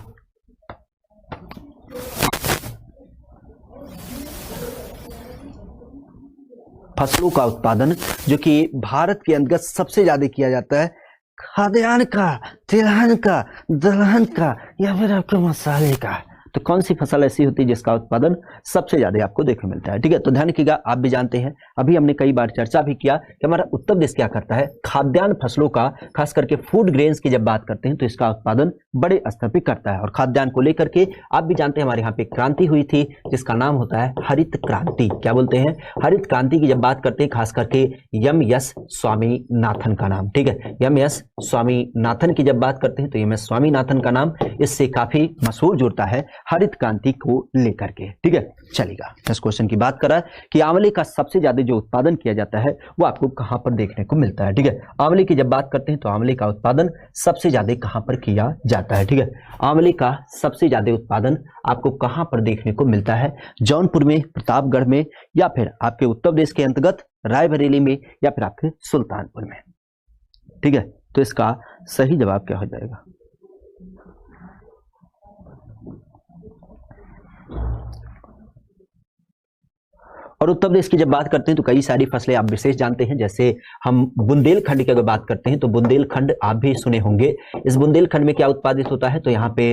फसलों का उत्पादन जो कि भारत के अंतर्गत सबसे ज्यादा किया जाता है, खाद्यान्न का, तिलहन का, दलहन का या फिर आपके मसाले का, तो कौन सी फसल ऐसी होती है जिसका उत्पादन सबसे ज्यादा आपको देखने मिलता है। ठीक है, तो ध्यान रखिएगा, आप भी जानते हैं, अभी हमने कई बार चर्चा भी किया कि हमारा उत्तर प्रदेश क्या करता है, खाद्यान्न फसलों का, खास करके फूड ग्रेन्स की जब बात करते हैं तो इसका उत्पादन बड़े स्तर पर करता है। और खाद्यान्न को लेकर के आप भी जानते हैं हमारे यहाँ पे क्रांति हुई थी जिसका नाम होता है हरित क्रांति। क्या बोलते हैं, हरित क्रांति की जब बात करते हैं खास करके एम.एस. स्वामीनाथन का नाम। ठीक है, एम.एस. स्वामीनाथन की जब बात करते हैं तो एम.एस. स्वामीनाथन का नाम इससे काफी मशहूर जुड़ता है हरित क्रांति को लेकर के। ठीक है, चलेगा, इस क्वेश्चन की बात करा कि आंवले का सबसे ज्यादा जो उत्पादन किया जाता है वो आपको कहां पर देखने को मिलता है। ठीक है, आंवले की जब बात करते हैं तो आंवले का उत्पादन सबसे ज्यादा कहां पर किया जाता है। ठीक है, आंवले का सबसे ज्यादा उत्पादन आपको कहां पर देखने को मिलता है, जौनपुर में, प्रतापगढ़ में या फिर आपके उत्तर प्रदेश के अंतर्गत रायबरेली में या फिर आपके सुल्तानपुर में। ठीक है, तो इसका सही जवाब क्या हो जाएगा, और उत्तर प्रदेश की जब बात करते हैं तो कई सारी फसलें आप विशेष जानते हैं, जैसे हम बुंदेलखंड की अगर बात करते हैं तो बुंदेलखंड आप भी सुने होंगे। इस बुंदेलखंड में क्या उत्पादित होता है, तो यहाँ पे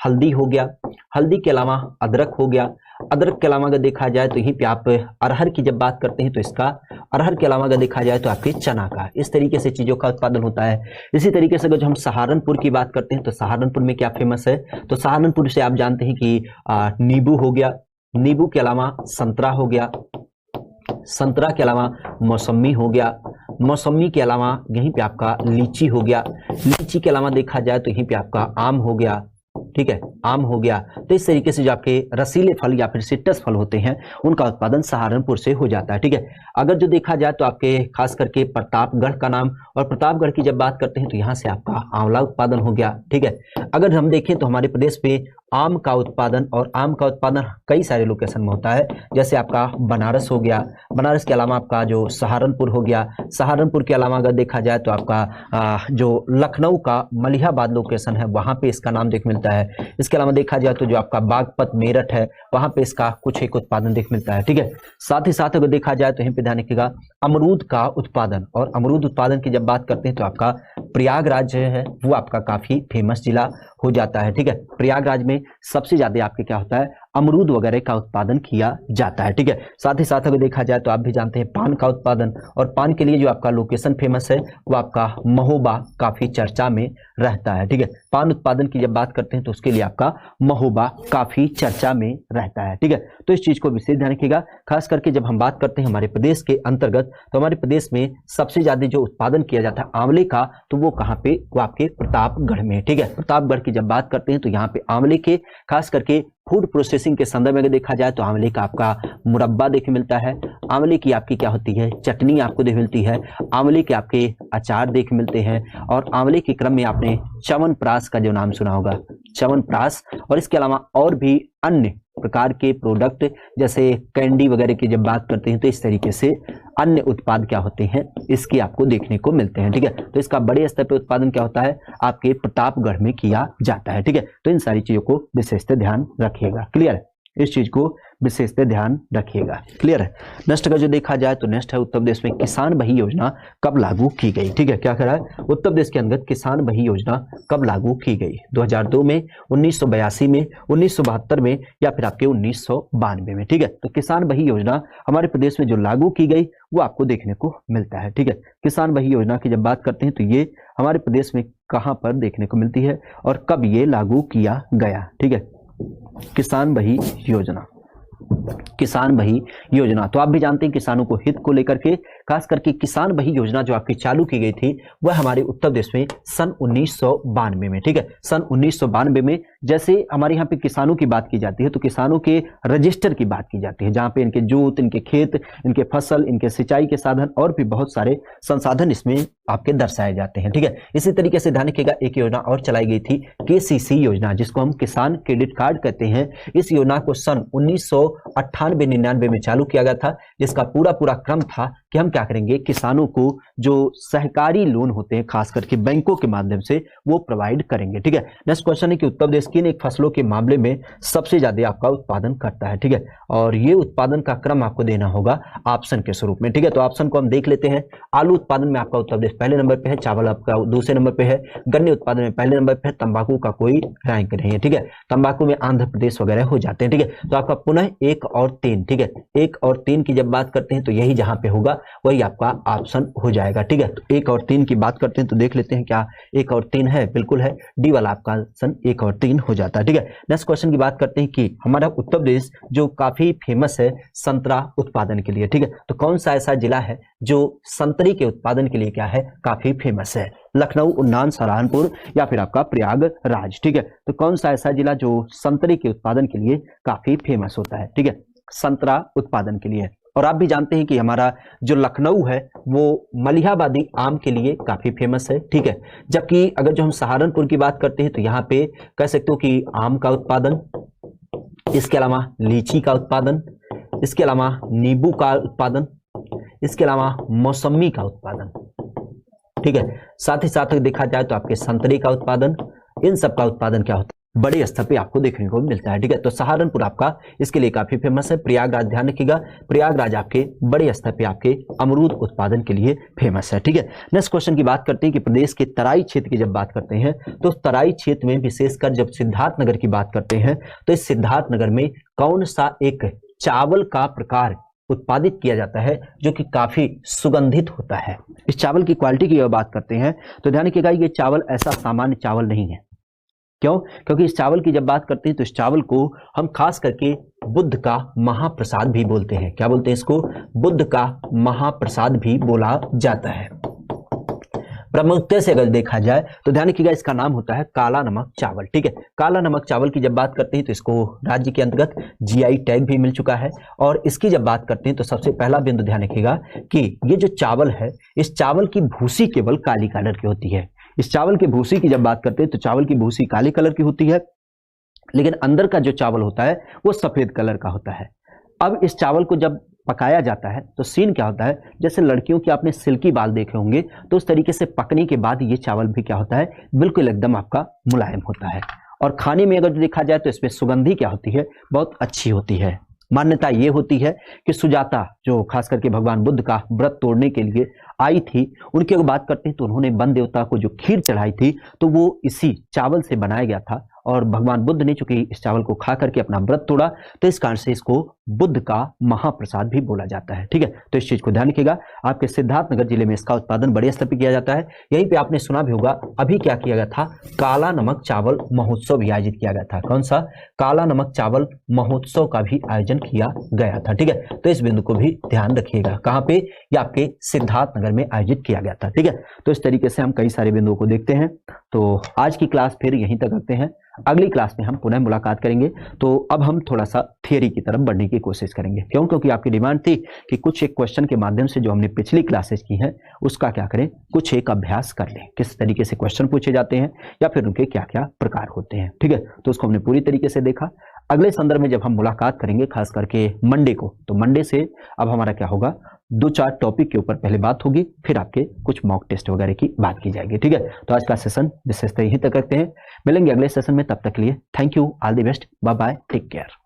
हल्दी हो गया, हल्दी के अलावा अदरक हो गया, अदरक के अलावा अगर देखा जाए तो यहीं पे आप अरहर की जब बात करते हैं तो इसका, अरहर के अलावा अगर देखा जाए तो आपके चना का, इस तरीके से चीजों का उत्पादन होता है। इसी तरीके से अगर हम सहारनपुर की बात करते हैं तो सहारनपुर में क्या फेमस है, तो सहारनपुर से आप जानते हैं कि नींबू हो गया, नींबू के अलावा संतरा हो गया, संतरा के अलावा मौसमी हो गया, मौसमी के अलावा यहीं पे आपका लीची हो गया, लीची के अलावा देखा जाए तो यहीं पे आपका आम हो गया। ठीक है, आम हो गया। तो इस तरीके से जो आपके रसीले फल या फिर सिट्रस फल होते हैं उनका उत्पादन सहारनपुर से हो जाता है। ठीक है, अगर जो देखा जाए तो आपके खास करके प्रतापगढ़ का नाम, और प्रतापगढ़ की जब बात करते हैं तो यहाँ से आपका आंवला उत्पादन हो गया। ठीक है, अगर हम देखें तो हमारे प्रदेश में आम का उत्पादन, और आम का उत्पादन कई सारे लोकेशन में होता है, जैसे आपका बनारस हो गया, बनारस के अलावा आपका जो सहारनपुर हो गया, सहारनपुर के अलावा अगर देखा जाए तो आपका जो लखनऊ का मलिहाबाद लोकेशन है वहां पे इसका नाम देख मिलता है। इसके अलावा देखा जाए तो जो आपका बागपत मेरठ है वहां पे इसका कुछ एक उत्पादन देख मिलता है। ठीक है, साथ ही साथ अगर देखा जाए तो यहीं पे ध्यान रखिएगा अमरूद का उत्पादन, और अमरूद उत्पादन की जब बात करते हैं तो आपका प्रयागराज जो है वो आपका काफी फेमस जिला हो जाता है। ठीक है, प्रयागराज में सबसे ज्यादा आपके क्या होता है, अमरूद वगैरह का उत्पादन किया जाता है। ठीक है, साथ ही साथ अगर देखा जाए तो आप भी जानते हैं पान का उत्पादन, और पान के लिए जो आपका लोकेशन फेमस है वो आपका महोबा काफी चर्चा में रहता है। ठीक है, पान उत्पादन की जब बात करते हैं तो उसके लिए आपका महोबा काफी चर्चा में रहता है। ठीक है, तो इस चीज को विशेष ध्यान रखिएगा। खास करके जब हम बात करते हैं हमारे प्रदेश के अंतर्गत, तो हमारे प्रदेश में सबसे ज्यादा जो उत्पादन किया जाता है आंवले का, तो वो कहाँ पे, वो आपके प्रतापगढ़ में। ठीक है, प्रतापगढ़ की जब बात करते हैं तो यहाँ पे आंवले के खास करके फूड प्रोसेसिंग के संदर्भ में अगर देखा जाए तो आंवले का आपका मुरब्बा देखने मिलता है, आंवले की आपकी क्या होती है, चटनी आपको देख मिलती है, आंवले के आपके अचार देख मिलते हैं, और आंवले के क्रम में आपने च्यवनप्राश का जो नाम सुना होगा, च्यवनप्राश, और इसके अलावा और भी अन्य प्रकार के प्रोडक्ट जैसे कैंडी वगैरह की जब बात करते हैं तो इस तरीके से अन्य उत्पाद क्या होते हैं इसके आपको देखने को मिलते हैं। ठीक है, तो इसका बड़े स्तर पे उत्पादन क्या होता है, आपके प्रतापगढ़ में किया जाता है। ठीक है, तो इन सारी चीजों को विशेषतः ध्यान रखिएगा। क्लियर है, इस चीज को विशेषतः ध्यान रखिएगा। क्लियर है। नेक्स्ट अगर जो देखा जाए तो नेक्स्ट है उत्तर प्रदेश में किसान बही योजना कब लागू की गई। ठीक है, क्या कह रहा है, उत्तर प्रदेश के अंतर्गत किसान बही योजना कब लागू की गई, 2002 में, 1982 में, 1972 में या फिर आपके 1992 में। ठीक है, तो किसान बही योजना हमारे प्रदेश में जो लागू की गई वो आपको देखने को मिलता है। ठीक है, किसान बही योजना की जब बात करते हैं तो ये हमारे प्रदेश में कहां पर देखने को मिलती है और कब ये लागू किया गया। ठीक है, किसान बही योजना, किसान बही योजना, तो आप भी जानते हैं किसानों को हित को लेकर के खास करके किसान बही योजना जो आपकी चालू की गई थी वह हमारे उत्तर प्रदेश में सन 1992 में, ठीक है, सन 1992 में। जैसे हमारे यहाँ पे किसानों की बात की जाती है तो किसानों के रजिस्टर की बात की जाती है, जहाँ पे इनके जोत, इनके खेत, इनके फसल, इनके सिंचाई के साधन और भी बहुत सारे संसाधन इसमें आपके दर्शाए जाते हैं, ठीक है। इसी तरीके से ध्यान रखिएगा, एक योजना और चलाई गई थी KCC योजना, जिसको हम किसान क्रेडिट कार्ड कहते हैं। इस योजना को सन 1998-99 में चालू किया गया था, जिसका पूरा क्रम था कि हम क्या करेंगे, किसानों को जो सहकारी लोन होते हैं खास करके बैंकों के माध्यम से वो प्रोवाइड करेंगे, ठीक है। नेक्स्ट क्वेश्चन है कि उत्तर प्रदेश किन एक फसलों के मामले में सबसे ज्यादा आपका उत्पादन करता है, ठीक है, और ये उत्पादन का क्रम आपको देना होगा ऑप्शन के स्वरूप में, ठीक है। तो ऑप्शन को हम देख लेते हैं। आलू उत्पादन में आपका उत्तर प्रदेश पहले नंबर पे है, चावल आपका दूसरे नंबर पे है, गन्ने उत्पादन में पहले नंबर पे है, तंबाकू का कोई रैंक नहीं है, ठीक है। तंबाकू में आंध्र प्रदेश वगैरह हो जाते हैं, ठीक है। तो आपका पुनः 1 और 3, ठीक है, 1 और 3 की जब बात करते हैं तो यही जहां पे होगा वही आपका ऑप्शन हो जाएगा, ठीक है। तो 1 और 3 की बात करते हैं तो देख लेते हैं क्या 1 और 3 है, बिल्कुल है, डी वाला आपका ऑप्शन 1 और 3 हो जाता है, ठीक है। नेक्स्ट क्वेश्चन की बात करते हैं कि हमारा उत्तर प्रदेश जो काफी फेमस है संतरा उत्पादन के लिए, ठीक है, तो कौन सा ऐसा जिला है जो संतरी के उत्पादन के लिए क्या है, काफी फेमस है? लखनऊ, उन्नाव, सहारनपुर या फिर आपका प्रयागराज, ठीक है। तो कौन सा ऐसा जिला जो संतरे के उत्पादन के लिए काफी फेमस होता है, ठीक है, संतरा उत्पादन के लिए। और आप भी जानते हैं कि हमारा जो लखनऊ है वो मलिहाबादी आम के लिए काफी फेमस है, ठीक है। जबकि अगर जो हम सहारनपुर की बात करते हैं तो यहाँ पे कह सकते हो कि आम का उत्पादन, इसके अलावा लीची का उत्पादन, इसके अलावा नींबू का उत्पादन, इसके अलावा मौसमी का उत्पादन, ठीक है। साथ ही साथ देखा जाए तो आपके संतरे का उत्पादन, इन सब का उत्पादन क्या होता है, बड़े स्तर पे आपको देखने को मिलता है, ठीक है। तो सहारनपुर आपका इसके लिए काफी फेमस है। प्रयागराज ध्यान रखिएगा, प्रयागराज आपके बड़े स्तर पे आपके अमरूद उत्पादन के लिए फेमस है, ठीक है। नेक्स्ट क्वेश्चन की बात करते हैं कि प्रदेश के तराई क्षेत्र की जब बात करते हैं तो तराई क्षेत्र में विशेषकर जब सिद्धार्थनगर की बात करते हैं तो इस सिद्धार्थनगर में कौन सा एक चावल का प्रकार उत्पादित किया जाता है जो कि काफी सुगंधित होता है? इस चावल की क्वालिटी की बात करते हैं तो ध्यान रखिएगा, ये चावल ऐसा सामान्य चावल नहीं है। क्यों? क्योंकि इस चावल की जब बात करते हैं तो इस चावल को हम खास करके बुद्ध का महाप्रसाद भी बोलते हैं। क्या बोलते हैं इसको? बुद्ध का महाप्रसाद भी बोला जाता है। प्रमुखता से अगर देखा जाए तो ध्यान रखिएगा, इसका नाम होता है काला नमक चावल, ठीक है। काला नमक चावल की जब बात करते हैं तो इसको राज्य के अंतर्गत GI टैग भी मिल चुका है। और इसकी जब बात करते हैं तो सबसे पहला बिंदु ध्यान रखिएगा कि ये जो चावल है, इस चावल की भूसी केवल काली कलर की होती है। इस चावल की भूसी की जब बात करते हैं तो चावल की भूसी काली कलर की होती है, लेकिन अंदर का जो चावल होता है वो सफेद कलर का होता है। अब इस चावल को जब पकाया जाता है तो सीन क्या होता है, जैसे लड़कियों के आपने सिल्की बाल देखे होंगे तो उस तरीके से पकने के बाद ये चावल भी क्या होता है, बिल्कुल एकदम आपका मुलायम होता है। और खाने में अगर देखा जाए तो इसमें सुगंधी क्या होती है, बहुत अच्छी होती है। मान्यता ये होती है कि सुजाता जो खास करके भगवान बुद्ध का व्रत तोड़ने के लिए आई थी, उनकी अगर बात करते हैं तो उन्होंने वन देवता को जो खीर चढ़ाई थी तो वो इसी चावल से बनाया गया था। और भगवान बुद्ध ने चूंकि इस चावल को खा करके अपना व्रत तोड़ा तो इस कारण से इसको बुद्ध का महाप्रसाद भी बोला जाता है, ठीक है। तो इस चीज को ध्यान रखिएगा, आपके सिद्धार्थनगर जिले में इसका उत्पादन बड़े स्तर पर किया जाता है। यहीं पे आपने सुना भी होगा, अभी क्या किया गया था, काला नमक चावल महोत्सव भी आयोजित किया गया था। कौन सा? काला नमक चावल महोत्सव का भी आयोजन किया गया था, ठीक है। तो इस बिंदु को भी ध्यान रखिएगा, कहाँ पे? ये आपके सिद्धार्थनगर में आयोजित किया गया था, ठीक है। तो इस तरीके से हम कई सारे बिंदुओं को देखते हैं। तो आज की क्लास फिर यहीं तक रखते हैं, अगली क्लास में हम पुनः मुलाकात करेंगे। तो अब हम थोड़ा सा थियरी की तरफ बढ़ने की कोशिश करेंगे। क्यों? क्योंकि आपकी डिमांड थी कि कुछ एक क्वेश्चन के माध्यम से जो हमने पिछली क्लासेस की हैं उसका क्या करें, कुछ एक अभ्यास कर लें, किस तरीके से क्वेश्चन पूछे जाते हैं या फिर उनके क्या क्या प्रकार होते हैं, ठीक है। तो उसको हमने पूरी तरीके से देखा। अगले संदर्भ में जब हम मुलाकात करेंगे खास करके मंडे को, तो मंडे से अब हमारा क्या होगा, 2-4 टॉपिक के ऊपर पहले बात होगी, फिर आपके कुछ मॉक टेस्ट वगैरह की बात की जाएगी, ठीक है। तो आज का सेशन विशेषतः यहीं तक रखते हैं, मिलेंगे अगले सेशन में, तब तक के लिए thank you, all the best, bye bye, take care.